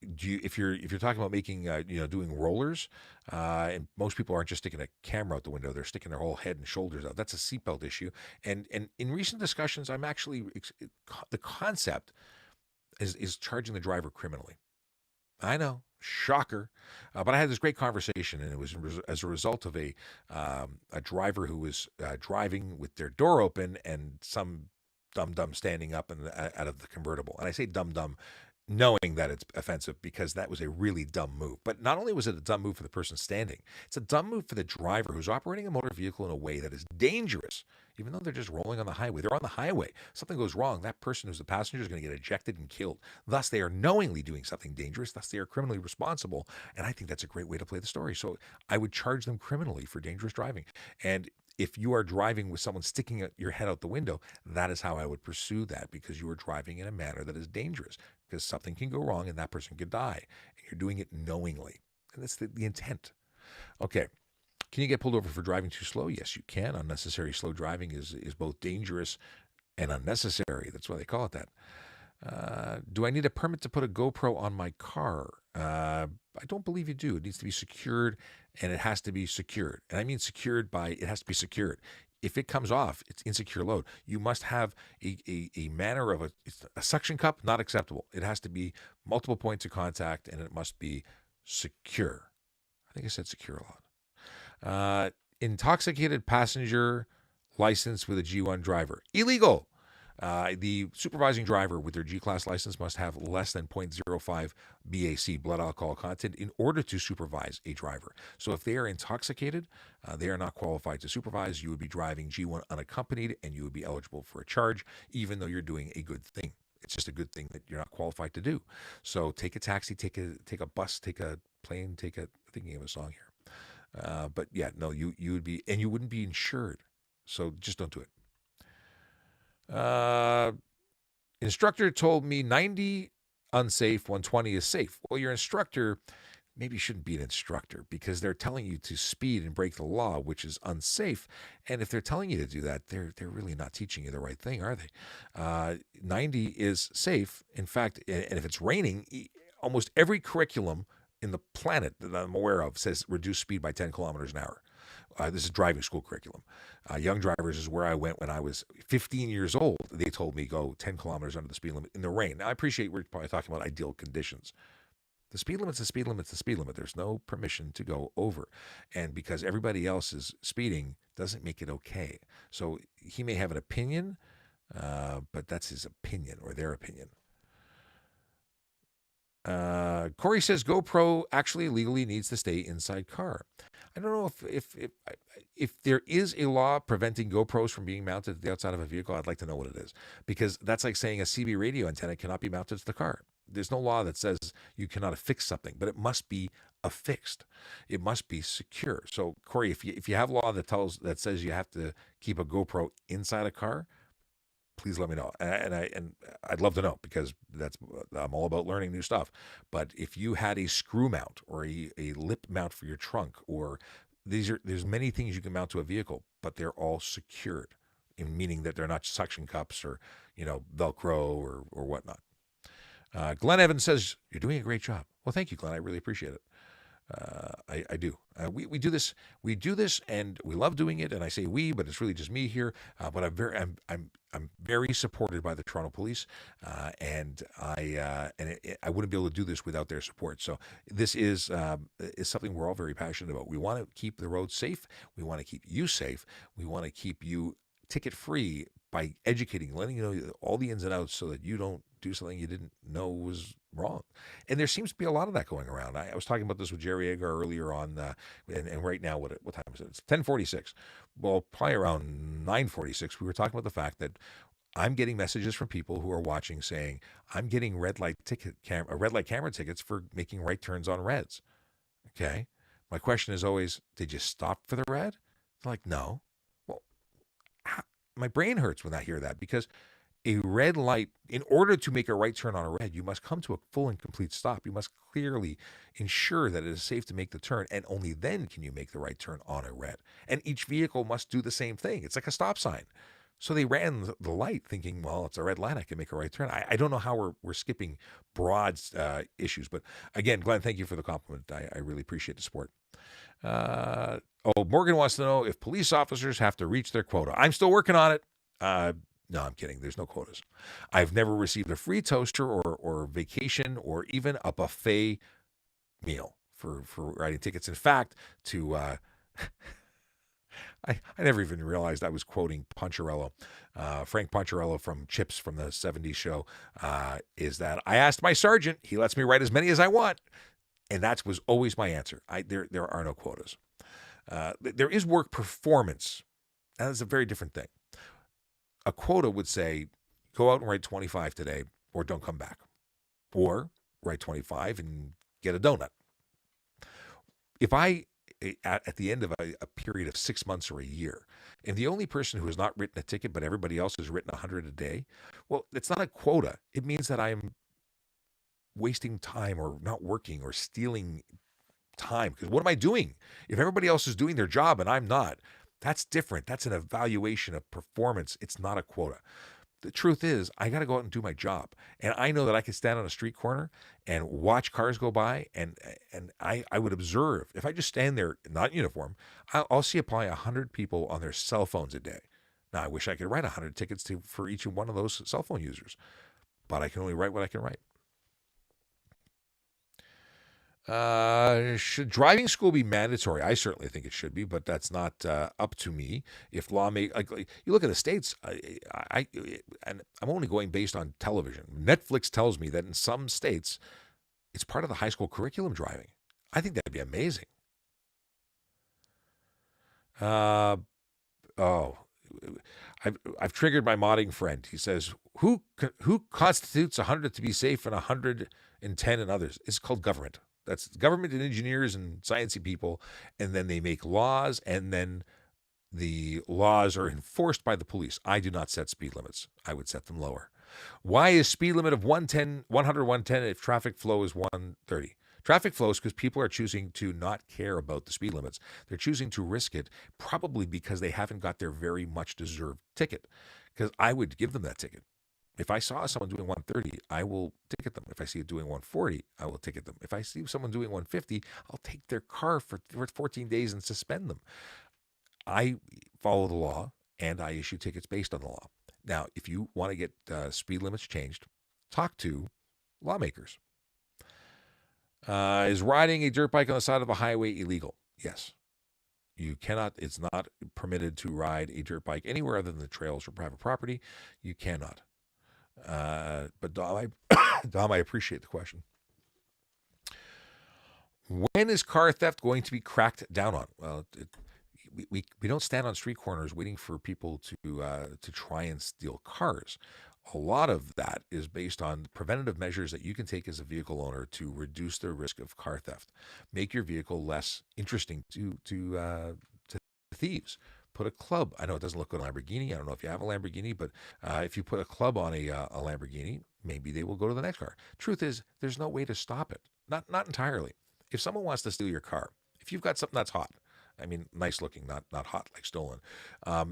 If you're talking about making doing rollers, and most people aren't just sticking a camera out the window, they're sticking their whole head and shoulders out. That's a seatbelt issue. And in recent discussions, I'm actually the concept is charging the driver criminally. I know, shocker, but I had this great conversation, and it was as a result of a driver who was driving with their door open and some dum-dum standing up and out of the convertible. And I say dum-dum knowing that it's offensive because that was a really dumb move. But not only was it a dumb move for the person standing, it's a dumb move for the driver who's operating a motor vehicle in a way that is dangerous, even though they're just rolling on the highway. They're on the highway. Something goes wrong. That person who's the passenger is going to get ejected and killed. Thus, they are knowingly doing something dangerous. Thus, they are criminally responsible. And I think that's a great way to play the story. So I would charge them criminally for dangerous driving. And if you are driving with someone sticking your head out the window, that is how I would pursue that, because you are driving in a manner that is dangerous, because something can go wrong and that person could die. And you're doing it knowingly. And that's the intent. Okay. Can you get pulled over for driving too slow? Yes, you can. Unnecessary slow driving is both dangerous and unnecessary. That's why they call it that. Do I need a permit to put a GoPro on my car? I don't believe you do. It needs to be secured, and it has to be secured. And I mean secured by, it has to be secured. If it comes off, it's insecure load. You must have a manner of a suction cup, not acceptable. It has to be multiple points of contact, and it must be secure. I think I said secure a lot. Intoxicated passenger license with a G1 driver. Illegal. The supervising driver with their G-Class license must have less than 0.05 BAC, blood alcohol content, in order to supervise a driver. So if they are intoxicated, they are not qualified to supervise. You would be driving G1 unaccompanied, and you would be eligible for a charge, even though you're doing a good thing. It's just a good thing that you're not qualified to do. So take a taxi, take a bus, take a plane, I'm thinking of a song here. But yeah, no, you would be, and you wouldn't be insured. So just don't do it. Instructor told me 90 unsafe, 120 is safe. Well, your instructor maybe shouldn't be an instructor because they're telling you to speed and break the law, which is unsafe. And if they're telling you to do that, they're really not teaching you the right thing, are they? 90 is safe. In fact, and if it's raining, almost every curriculum in the planet that I'm aware of says reduce speed by 10 kilometers an hour. This is driving school curriculum. Young drivers is where I went when I was 15 years old. They told me go 10 kilometers under the speed limit in the rain. Now, I appreciate we're probably talking about ideal conditions. The speed limit's the speed limit's the speed limit. There's no permission to go over. And because everybody else is speeding doesn't make it okay. So he may have an opinion, but that's his opinion or their opinion. Corey says GoPro actually legally needs to stay inside car. I don't know if there is a law preventing GoPros from being mounted at the outside of a vehicle. I'd like to know what it is, because that's like saying a CB radio antenna cannot be mounted to the car. There's no law that says you cannot affix something, but it must be affixed. It must be secure. So Corey, if you have law that says you have to keep a GoPro inside a car, please let me know. And I'd love to know, because I'm all about learning new stuff. But if you had a screw mount or a lip mount for your trunk, or there's many things you can mount to a vehicle, but they're all secured, meaning that they're not suction cups or Velcro or whatnot. Glenn Evans says you're doing a great job. Well, thank you, Glenn. I really appreciate it. I do. We do this. We do this, and we love doing it. And I say we, but it's really just me here. But I'm very supported by the Toronto Police, and I wouldn't be able to do this without their support. So this is something we're all very passionate about. We want to keep the roads safe. We want to keep you safe. We want to keep you ticket free by educating, letting you know all the ins and outs, so that you don't do something you didn't know was wrong. And there seems to be a lot of that going around. I was talking about this with Jerry Agar earlier on, and right now, what time is it? It's 10:46. Well, probably around 9:46, we were talking about the fact that I'm getting messages from people who are watching saying, I'm getting red light camera tickets for making right turns on reds. Okay. My question is always, did you stop for the red? They're like, no. Well, my brain hurts when I hear that, because a red light, in order to make a right turn on a red, you must come to a full and complete stop. You must clearly ensure that it is safe to make the turn, and only then can you make the right turn on a red. And each vehicle must do the same thing. It's like a stop sign. So they ran the light thinking, well, it's a red light, I can make a right turn. I don't know how we're skipping broad issues. But again, Glenn, thank you for the compliment. I really appreciate the support. Morgan wants to know if police officers have to reach their quota. I'm still working on it. No, I'm kidding. There's no quotas. I've never received a free toaster or vacation or even a buffet meal for writing tickets. In fact, I never even realized I was quoting Poncherello. Frank Poncherello from Chips from the 70s show, is that I asked my sergeant, he lets me write as many as I want. And that was always my answer. There are no quotas. There is work performance. That is a very different thing. A quota would say, go out and write 25 today, or don't come back. Or write 25 and get a donut. If I, at the end of a period of 6 months or a year, and the only person who has not written a ticket, but everybody else has written 100 a day, well, it's not a quota. It means that I'm wasting time or not working or stealing time. Because what am I doing? If everybody else is doing their job and I'm not, that's different. That's an evaluation of performance. It's not a quota. The truth is, I got to go out and do my job. And I know that I can stand on a street corner and watch cars go by, and I would observe. If I just stand there, not in uniform, I'll see probably 100 people on their cell phones a day. Now, I wish I could write 100 tickets for each one of those cell phone users, but I can only write what I can write. Should driving school be mandatory? I certainly think it should be, but that's not up to me. If law may, like you look at the states, and I'm only going based on television. Netflix tells me that in some states, it's part of the high school curriculum driving. I think that'd be amazing. I've triggered my modding friend. He says, "Who constitutes 100 to be safe and 110 in others?" It's called government. That's government and engineers and sciencey people, and then they make laws, and then the laws are enforced by the police. I do not set speed limits. I would set them lower. Why is speed limit of 110, 100, 110 if traffic flow is 130? Traffic flows because people are choosing to not care about the speed limits. They're choosing to risk it, probably because they haven't got their very much deserved ticket. Because I would give them that ticket. If I saw someone doing 130, I will ticket them. If I see it doing 140, I will ticket them. If I see someone doing 150, I'll take their car for 14 days and suspend them. I follow the law, and I issue tickets based on the law. Now, if you want to get speed limits changed, talk to lawmakers. Is riding a dirt bike on the side of a highway illegal? Yes. You cannot, it's not permitted to ride a dirt bike anywhere other than the trails or private property. You cannot. But Dom, I appreciate the question. When is car theft going to be cracked down on? Well, we don't stand on street corners waiting for people to try and steal cars. A lot of that is based on preventative measures that you can take as a vehicle owner to reduce the risk of car theft. Make your vehicle less interesting to thieves. Put a club. I know it doesn't look good on a Lamborghini. I don't know if you have a Lamborghini, but if you put a club on a Lamborghini, maybe they will go to the next car. Truth is, there's no way to stop it. Not entirely. If someone wants to steal your car, if you've got something that's hot, I mean, nice looking, not hot like stolen,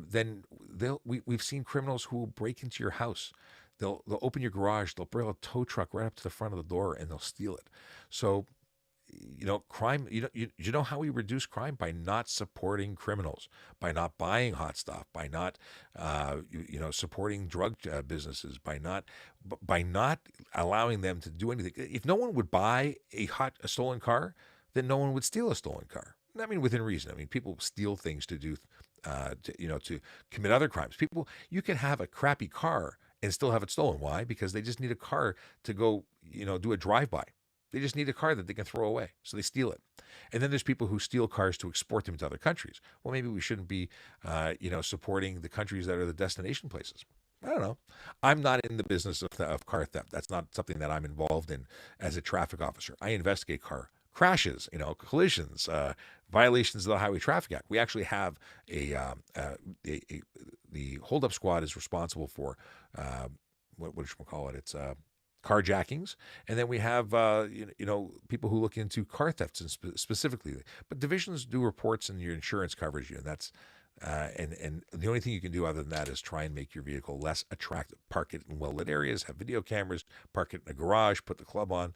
then we've seen criminals who will break into your house. They'll open your garage. They'll bring a tow truck right up to the front of the door and they'll steal it. So, crime. You know how we reduce crime? By not supporting criminals, by not buying hot stuff, by not supporting drug businesses, by not allowing them to do anything. If no one would buy a stolen car, then no one would steal a stolen car. I mean, within reason. I mean, people steal things to do, to commit other crimes. You can have a crappy car and still have it stolen. Why? Because they just need a car to go, do a drive-by. They just need a car that they can throw away, so they steal it. And then there's people who steal cars to export them to other countries. Well, maybe we shouldn't be, supporting the countries that are the destination places. I don't know. I'm not in the business of car theft. That's not something that I'm involved in as a traffic officer. I investigate car crashes, collisions, violations of the Highway Traffic Act. We actually have the hold-up squad is responsible for what should we call it? It's carjackings, and then we have people who look into car thefts and specifically. But divisions do reports, and your insurance covers you, and that's and the only thing you can do other than that is try and make your vehicle less attractive. Park it in well-lit areas, have video cameras, park it in a garage, put the club on,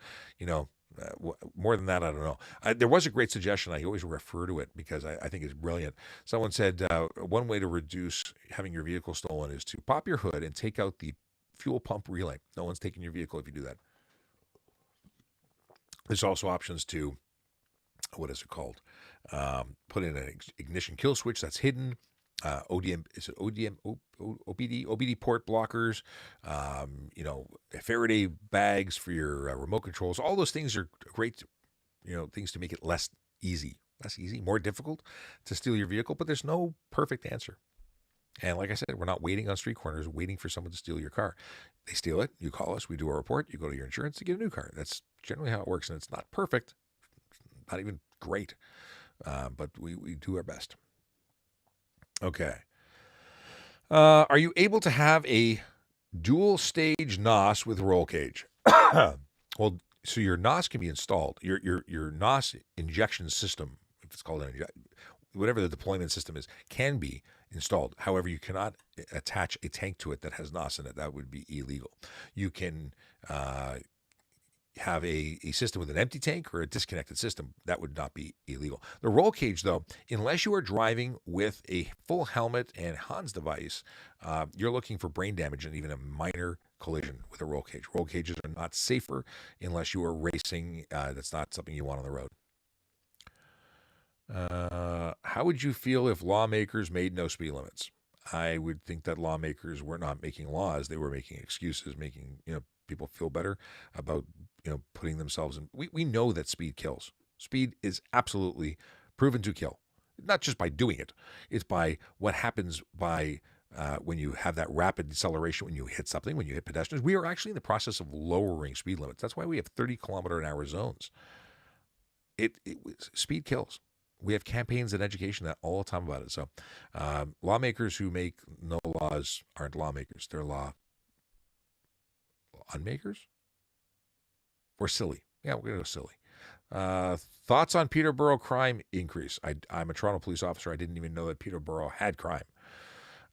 more than that, I don't know. There was a great suggestion. I always refer to it because I think it's brilliant. Someone said one way to reduce having your vehicle stolen is to pop your hood and take out the fuel pump relay. No one's taking your vehicle if you do that. There's also options to, what is it called? Put in an ignition kill switch that's hidden. ODM, is it ODM, OBD port blockers, Faraday bags for your remote controls. All those things are great, things to make it less easy, more difficult to steal your vehicle, but there's no perfect answer. And like I said, we're not waiting on street corners, waiting for someone to steal your car. They steal it, you call us, we do a report, you go to your insurance to get a new car. That's generally how it works, and it's not perfect, not even great, but we do our best. Okay. Are you able to have a dual stage NOS with roll cage? Well, so your NOS can be installed. Your NOS injection system, if it's called whatever the deployment system is, can be installed. However, you cannot attach a tank to it that has NOS in it. That would be illegal. You can have a system with an empty tank or a disconnected system. That would not be illegal. The roll cage, though, unless you are driving with a full helmet and Hans device, you're looking for brain damage and even a minor collision with a roll cage. Roll cages are not safer unless you are racing. That's not something you want on the road. How would you feel if lawmakers made no speed limits? I would think that lawmakers were not making laws. They were making excuses, making people feel better about putting themselves in. We know that speed kills. Speed is absolutely proven to kill, not just by doing it. It's by what happens by when you have that rapid deceleration, when you hit something, when you hit pedestrians. We are actually in the process of lowering speed limits. That's why we have 30-kilometer-an-hour zones. speed kills. We have campaigns and education that all the time about it. So lawmakers who make no laws aren't lawmakers. They're law unmakers or silly. Yeah, we're going to go silly. Thoughts on Peterborough crime increase? I'm a Toronto police officer. I didn't even know that Peterborough had crime.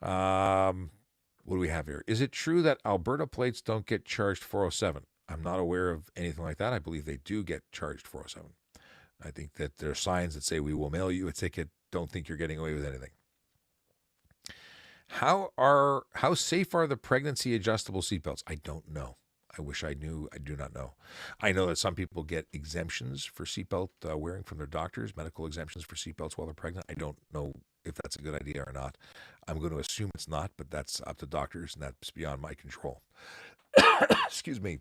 What do we have here? Is it true that Alberta plates don't get charged 407? I'm not aware of anything like that. I believe they do get charged 407. I think that there are signs that say we will mail you a ticket. Don't think you're getting away with anything. How safe are the pregnancy adjustable seatbelts? I don't know. I wish I knew. I do not know. I know that some people get exemptions for seatbelt wearing from their doctors, medical exemptions for seatbelts while they're pregnant. I don't know if that's a good idea or not. I'm going to assume it's not, but that's up to doctors, and that's beyond my control. Excuse me.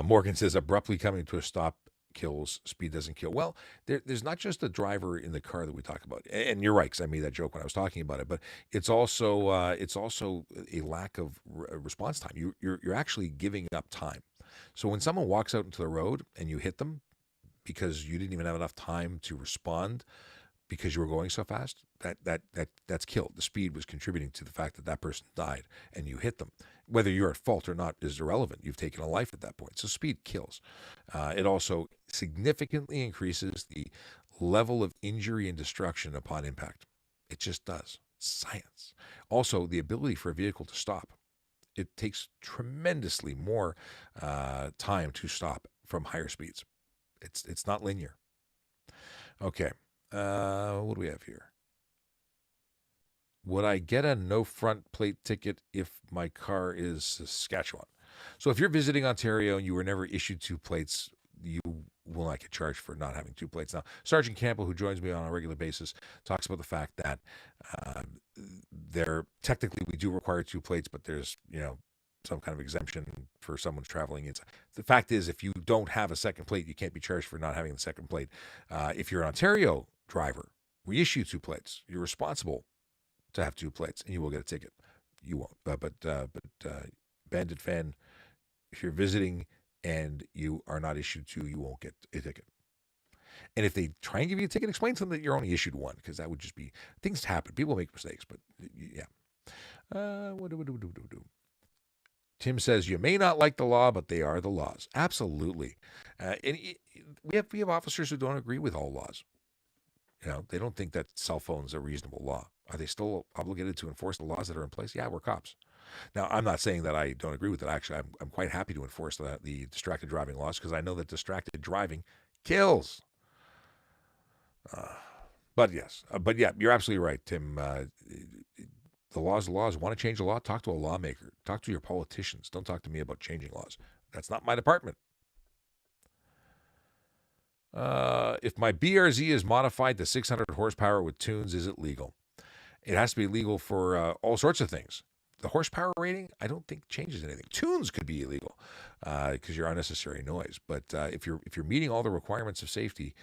Morgan says, abruptly coming to a stop kills, speed doesn't kill. Well, there's not just the driver in the car that we talk about, and you're right, because I made that joke when I was talking about it. But it's also a lack of response time. You're actually giving up time. So when someone walks out into the road and you hit them because you didn't even have enough time to respond because you were going so fast, that's killed. The speed was contributing to the fact that person died, and you hit them. Whether you're at fault or not is irrelevant. You've taken a life at that point. So speed kills. It also significantly increases the level of injury and destruction upon impact. It just does. Science. Also, the ability for a vehicle to stop. It takes tremendously more time to stop from higher speeds. It's not linear. Okay. What do we have here? Would I get a no front plate ticket if my car is Saskatchewan? So if you're visiting Ontario and you were never issued 2 plates, you will not get charged for not having 2 plates. Now, Sergeant Campbell, who joins me on a regular basis, talks about the fact that technically we do require 2 plates, but there's some kind of exemption for someone traveling inside. The fact is, if you don't have a second plate, you can't be charged for not having the second plate. If you're an Ontario driver, we issue 2 plates. You're responsible to have 2 plates, and you will get a ticket. You won't. But Bandit Fan, if you're visiting and you are not issued 2, you won't get a ticket. And if they try and give you a ticket, explain to them that you're only issued 1, because that would just be, things happen. People make mistakes, but yeah. What do? Tim says, you may not like the law, but they are the laws. Absolutely. And we have officers who don't agree with all laws. They don't think that cell phones are a reasonable law. Are they still obligated to enforce the laws that are in place? Yeah, we're cops. Now, I'm not saying that I don't agree with it. Actually, I'm quite happy to enforce the distracted driving laws, because I know that distracted driving kills. But yeah, you're absolutely right, Tim. The laws. Want to change the law? Talk to a lawmaker. Talk to your politicians. Don't talk to me about changing laws. That's not my department. If my BRZ is modified to 600 horsepower with tunes, is it legal? It has to be legal for all sorts of things. The horsepower rating, I don't think changes anything. Tunes could be illegal because you're unnecessary noise. But if you're meeting all the requirements of safety,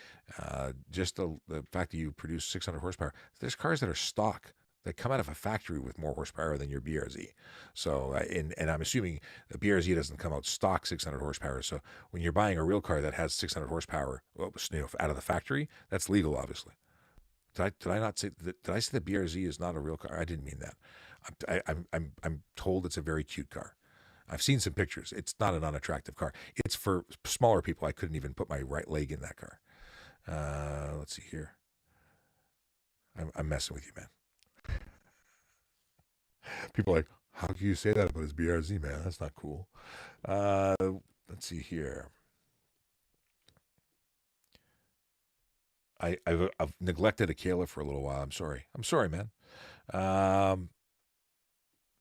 just the fact that you produce 600 horsepower, there's cars that are stock that come out of a factory with more horsepower than your BRZ. So, and I'm assuming the BRZ doesn't come out stock 600 horsepower. So when you're buying a real car that has 600 horsepower out of the factory, that's legal, obviously. Did I not say that? Did I say the BRZ is not a real car? I didn't mean that. I'm told it's a very cute car. I've seen some pictures. It's not an unattractive car. It's for smaller people. I couldn't even put my right leg in that car. Let's see here. I'm messing with you, man. People are like, how can you say that about his BRZ, man? That's not cool. Let's see here. I've neglected Akela for a little while. I'm sorry, man.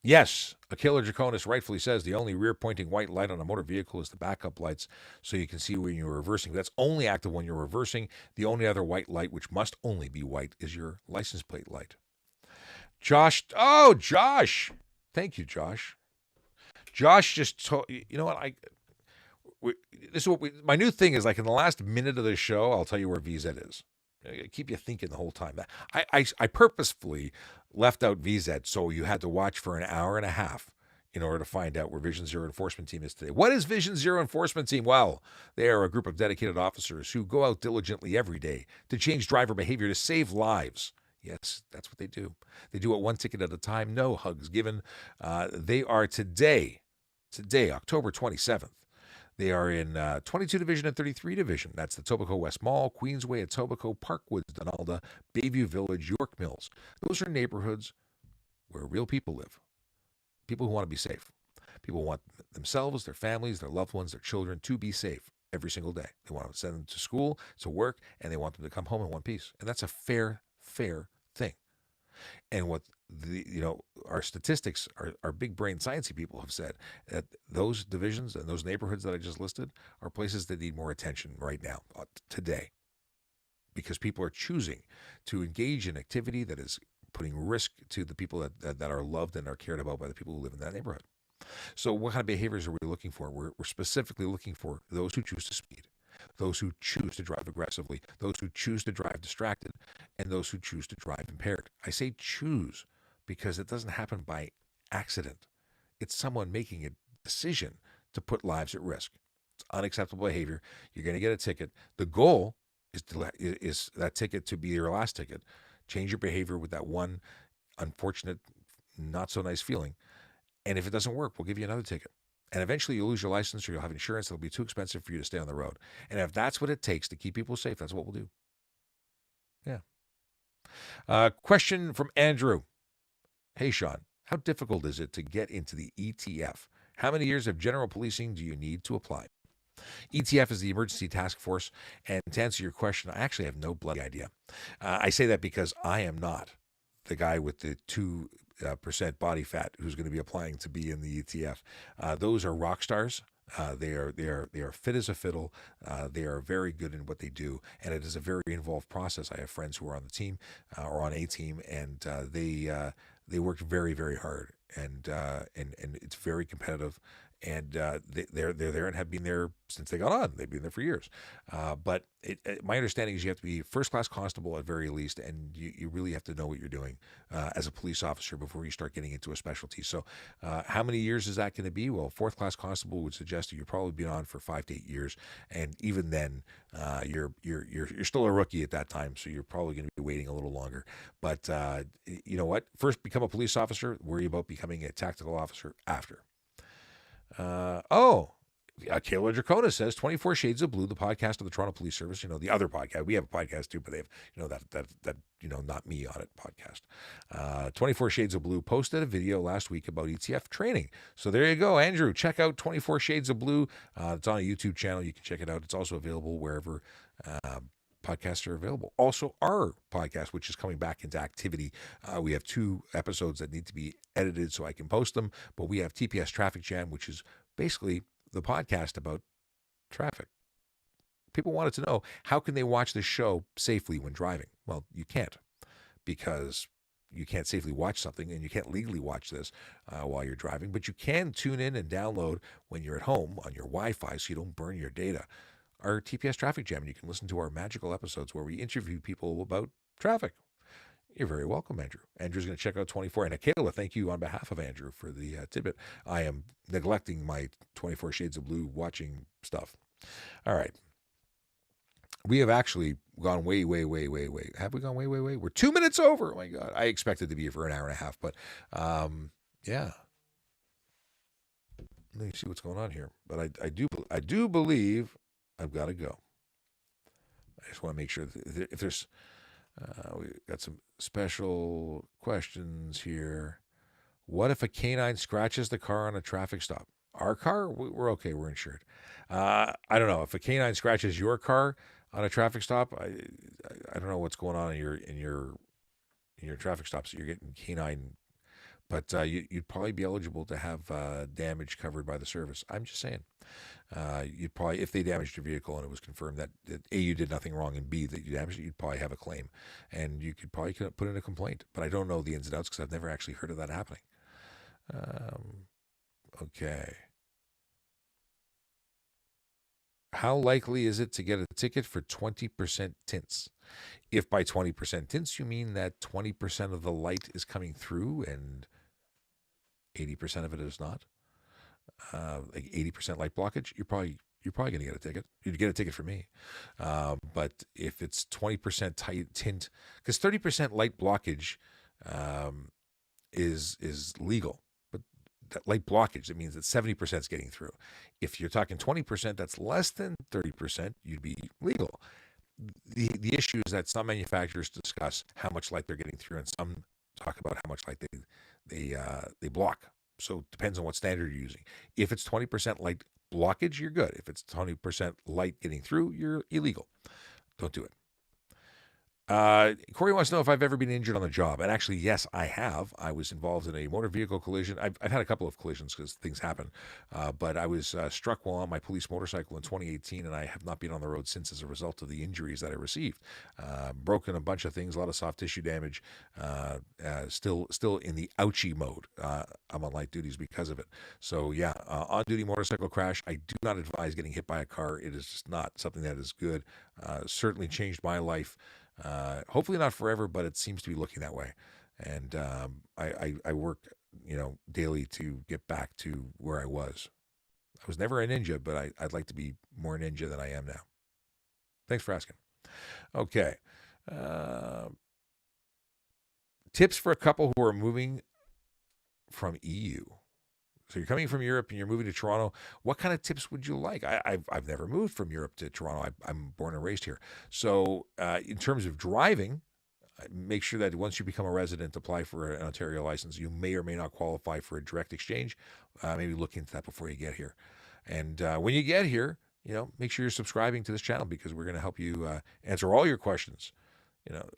Yes, Akela Draconis rightfully says the only rear-pointing white light on a motor vehicle is the backup lights, so you can see when you're reversing. That's only active when you're reversing. The only other white light, which must only be white, is your license plate light. Josh. Thank you, Josh. Josh just told, you know what, this is what my new thing is, like in the last minute of the show, I'll tell you where VZ is. I keep you thinking the whole time. I purposefully left out VZ so you had to watch for an hour and a half in order to find out where Vision Zero Enforcement Team is today. What is Vision Zero Enforcement Team? Well, they are a group of dedicated officers who go out diligently every day to change driver behavior to save lives. Yes, that's what they do. They do it one ticket at a time, no hugs given. They are today, October 27th. They are in 22 Division and 33 Division. That's the Etobicoke West Mall, Queensway, Etobicoke, Parkwoods, Donalda, Bayview Village, York Mills. Those are neighborhoods where real people live. People who want to be safe. People want themselves, their families, their loved ones, their children to be safe every single day. They want to send them to school, to work, and they want them to come home in one piece. And that's a fair thing. And what our statistics, our big brain sciencey people have said that those divisions and those neighborhoods that I just listed are places that need more attention right now, today, because people are choosing to engage in activity that is putting risk to the people that are loved and are cared about by the people who live in that neighborhood. So what kind of behaviors are we looking for? We're specifically looking for those who choose to speed, those who choose to drive aggressively, those who choose to drive distracted, and those who choose to drive impaired. I say choose because it doesn't happen by accident. It's someone making a decision to put lives at risk. It's unacceptable behavior. You're going to get a ticket. The goal is that ticket to be your last ticket. Change your behavior with that one unfortunate, not so nice feeling. And if it doesn't work, we'll give you another ticket. And eventually you'll lose your license or you'll have insurance that'll be too expensive for you to stay on the road. And if that's what it takes to keep people safe, that's what we'll do. Yeah. Question from Andrew. Hey, Sean, how difficult is it to get into the ETF? How many years of general policing do you need to apply? ETF is the Emergency Task Force. And to answer your question, I actually have no bloody idea. I say that because I am not the guy with the 2% body fat who's going to be applying to be in the ETF. Those are rock stars. They are fit as a fiddle. They are very good in what they do, and it is a very involved process. I have friends who are on the team or on a team, and they worked very, very hard, and it's very competitive. And they're there and have been there since they got on. They've been there for years. But my understanding is you have to be first-class constable at very least, and you really have to know what you're doing as a police officer before you start getting into a specialty. So how many years is that going to be? Well, fourth-class constable would suggest that you've probably been on for 5 to 8 years, and even then, you're still a rookie at that time, so you're probably going to be waiting a little longer. But you know what? First, become a police officer. Worry about becoming a tactical officer after. Kayla Dracona says 24 Shades of Blue, the podcast of the Toronto Police Service. The other podcast. We have a podcast too, but they have, that not me on it podcast. 24 Shades of Blue posted a video last week about ETF training. So there you go, Andrew. Check out 24 Shades of Blue. It's on a YouTube channel. You can check it out. It's also available wherever podcasts are available. Also, our podcast, which is coming back into activity. We have 2 episodes that need to be edited so I can post them, but we have TPS Traffic Jam, which is basically the podcast about traffic. People wanted to know, how can they watch this show safely when driving? Well, you can't, because you can't safely watch something, and you can't legally watch this while you're driving, but you can tune in and download when you're at home on your Wi-Fi so you don't burn your data. Our TPS Traffic Jam, and you can listen to our magical episodes where we interview people about traffic. You're very welcome, Andrew. Andrew's going to check out 24. And Kayla, thank you on behalf of Andrew for the tidbit. I am neglecting my 24 Shades of Blue watching stuff. All right. We have actually gone way. Have we gone way? We're 2 minutes over. Oh, my God. I expected to be here for an hour and a half, but yeah. Let me see what's going on here. But I do believe I've got to go. I just want to make sure that if there's, we got some special questions here. What if a canine scratches the car on a traffic stop? Our car, we're okay. We're insured. I don't know if a canine scratches your car on a traffic stop. I don't know what's going on in your traffic stops. You're getting canine, but you'd probably be eligible to have damage covered by the service. I'm just saying. You'd probably, if they damaged your vehicle and it was confirmed that A, you did nothing wrong, and B, that you damaged it, you'd probably have a claim, and you could probably put in a complaint. But I don't know the ins and outs because I've never actually heard of that happening. Okay. How likely is it to get a ticket for 20% tints? If by 20% tints you mean that 20% of the light is coming through and 80% of it is not. Like 80% light blockage, you're probably going to get a ticket. You'd get a ticket for me. But if it's 20% tight tint, because 30% light blockage is legal. But that light blockage, it means that 70% is getting through. If you're talking 20%, that's less than 30%, you'd be legal. The issue is that some manufacturers discuss how much light they're getting through, and some talk about how much light they block. So it depends on what standard you're using. If it's 20% light blockage, you're good. If it's 20% light getting through, you're illegal. Don't do it. Corey wants to know if I've ever been injured on the job. And actually, yes, I have. I was involved in a motor vehicle collision. I've had a couple of collisions because things happen. But I was struck while on my police motorcycle in 2018, and I have not been on the road since as a result of the injuries that I received. Broken a bunch of things, a lot of soft tissue damage. Still in the ouchie mode. I'm on light duties because of it. So yeah, on-duty motorcycle crash. I do not advise getting hit by a car. It is just not something that is good. Certainly changed my life. Hopefully not forever, but it seems to be looking that way. And I work, daily to get back to where I was. I was never a ninja, but I'd like to be more ninja than I am now. Thanks for asking. Okay. Tips for a couple who are moving from EU. So you're coming from Europe and you're moving to Toronto. What kind of tips would you like? I've never moved from Europe to Toronto. I'm born and raised here. So in terms of driving, make sure that once you become a resident, apply for an Ontario license. You may or may not qualify for a direct exchange. Maybe look into that before you get here. And when you get here, make sure you're subscribing to this channel because we're going to help you answer all your questions,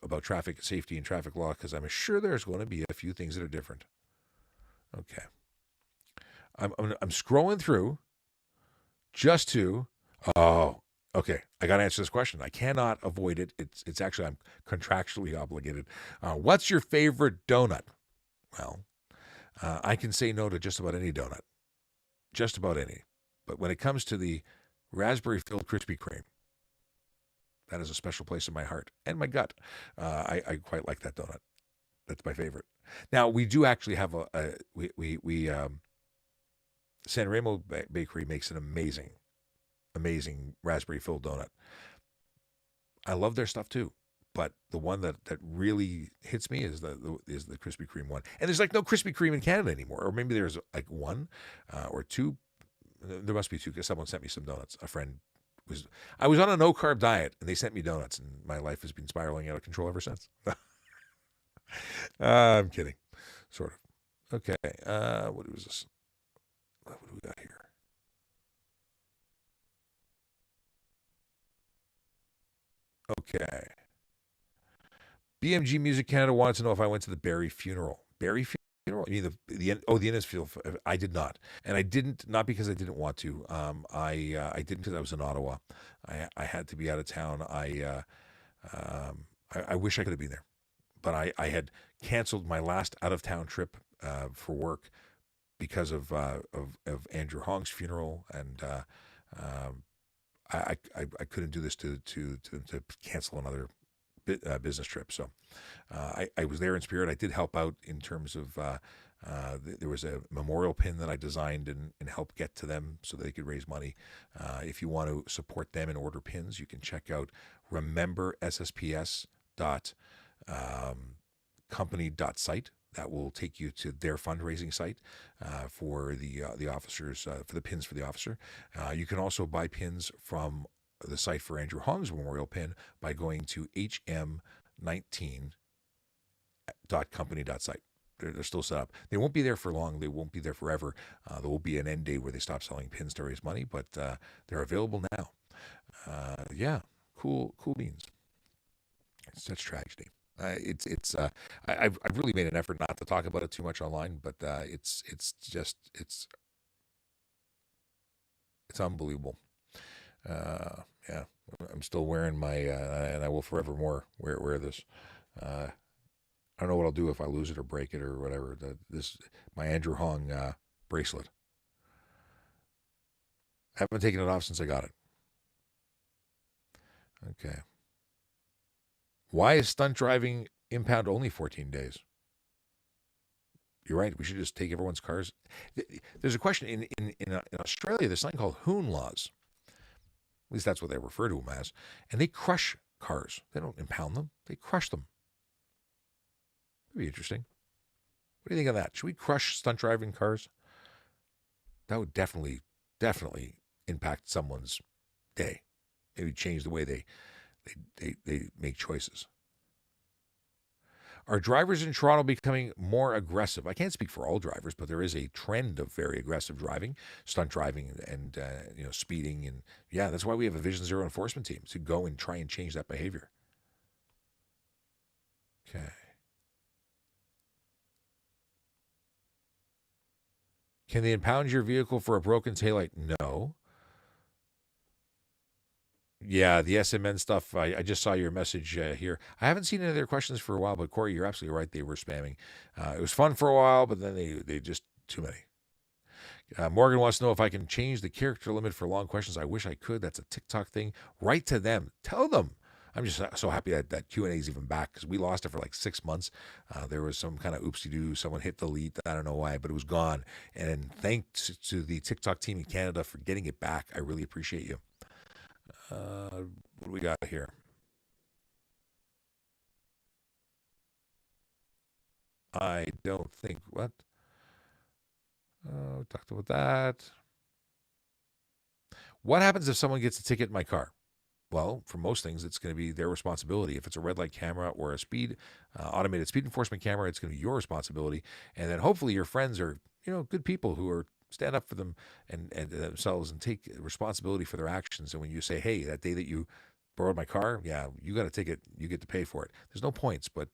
about traffic safety and traffic law, because I'm sure there's going to be a few things that are different. Okay. I'm scrolling through just to, okay, I got to answer this question. I cannot avoid it. It's actually, I'm contractually obligated. What's your favorite donut? Well, I can say no to just about any donut, just about any. But when it comes to the raspberry-filled Krispy Kreme, that is a special place in my heart and my gut. I quite like that donut. That's my favorite. Now, we do actually have we San Remo Bakery makes an amazing raspberry-filled donut. I love their stuff too, but the one that really hits me is the Krispy Kreme one. And there's like no Krispy Kreme in Canada anymore, or maybe there's like one or two. There must be two because someone sent me some donuts. A friend I was on a no-carb diet, and they sent me donuts, and my life has been spiraling out of control ever since. I'm kidding, sort of. Okay, what was this? What do we got here? Okay. BMG Music Canada wanted to know if I went to the Barrie funeral. Barrie funeral? You mean the Innes funeral? I did not, and I didn't not because I didn't want to. I didn't because I was in Ottawa. I had to be out of town. I wish I could have been there, but I had canceled my last out of town trip for work because of Andrew Hong's funeral, and I couldn't do this to cancel another business trip. So I was there in spirit. I did help out in terms of there was a memorial pin that I designed and helped get to them so they could raise money. If you want to support them and order pins, you can check out rememberssps.company.site. That will take you to their fundraising site for the officers, for the pins for the officer. You can also buy pins from the site for Andrew Hong's memorial pin by going to hm19.company.site. They're still set up. They won't be there for long. They won't be there forever. There will be an end date where they stop selling pins to raise money, but they're available now. Yeah, cool beans. It's such tragedy. I've really made an effort not to talk about it too much online, but it's unbelievable. Yeah, I'm still wearing my and I will forevermore wear this. I don't know what I'll do if I lose it or break it or whatever. My Andrew Hong bracelet. I haven't taken it off since I got it. Okay. Why is stunt driving impound only 14 days? You're right. We should just take everyone's cars. There's a question in Australia. There's something called hoon laws. At least that's what they refer to them as. And they crush cars. They don't impound them. They crush them. That'd be interesting. What do you think of that? Should we crush stunt driving cars? That would definitely impact someone's day. Maybe change the way they make choices. Are drivers in Toronto becoming more aggressive? I can't speak for all drivers, but there is a trend of very aggressive driving, stunt driving, and speeding, and yeah, that's why we have a Vision Zero enforcement team to go and try and change that behavior. Okay. Can they impound your vehicle for a broken taillight? No. Yeah, the SMN stuff, I just saw your message here. I haven't seen any of their questions for a while, but Corey, you're absolutely right. They were spamming. It was fun for a while, but then they just, too many. Morgan wants to know if I can change the character limit for long questions. I wish I could. That's a TikTok thing. Write to them. Tell them. I'm just so happy that Q&A is even back because we lost it for like 6 months. There was some kind of oopsie-doo. Someone hit delete. I don't know why, but it was gone. And thanks to the TikTok team in Canada for getting it back. I really appreciate you. What do we got here? I don't think what? We talked about that. What happens if someone gets a ticket in my car? Well, for most things, it's going to be their responsibility. If it's a red light camera or a automated speed enforcement camera, it's going to be your responsibility. And then hopefully your friends are, good people who are stand up for them and themselves and take responsibility for their actions. And when you say, hey, that day that you borrowed my car, yeah, you got a ticket, you get to pay for it. There's no points, but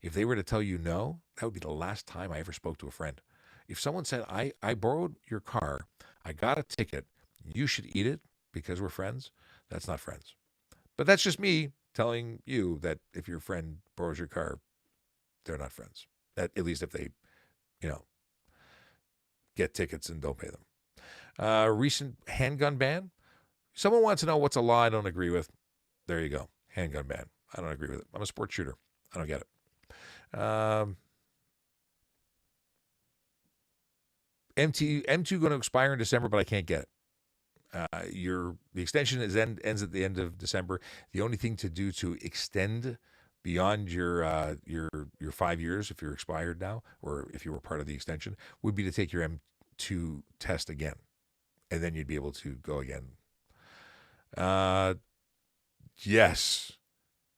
if they were to tell you no, that would be the last time I ever spoke to a friend. If someone said, I borrowed your car, I got a ticket, you should eat it because we're friends, that's not friends. But that's just me telling you that if your friend borrows your car, they're not friends. At least if they, get tickets and don't pay them. Recent handgun ban. Someone wants to know what's a law I don't agree with. There you go. Handgun ban. I don't agree with it. I'm a sports shooter. I don't get it. M2 going to expire in December, but I can't get it. The extension ends at the end of December. The only thing to do to extend beyond your 5 years, if you're expired now, or if you were part of the extension, would be to take your M2 test again, and then you'd be able to go again. Yes,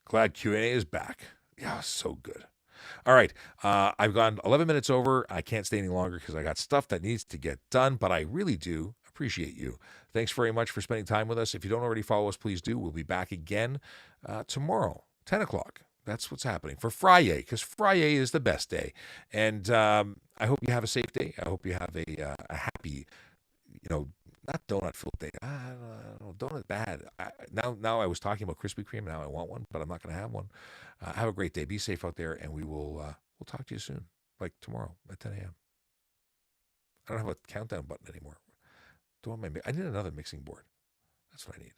glad Q&A is back. Yeah, so good. All right, I've gone 11 minutes over. I can't stay any longer because I got stuff that needs to get done, but I really do appreciate you. Thanks very much for spending time with us. If you don't already follow us, please do. We'll be back again tomorrow, 10 o'clock. That's what's happening for Friday, because Friday is the best day. And I hope you have a safe day. I hope you have a happy, not donut-filled day. Donut bad. Now I was talking about Krispy Kreme. Now I want one, but I'm not going to have one. Have a great day. Be safe out there, and we'll talk to you soon, like tomorrow at 10 a.m. I don't have a countdown button anymore. I need another mixing board. That's what I need.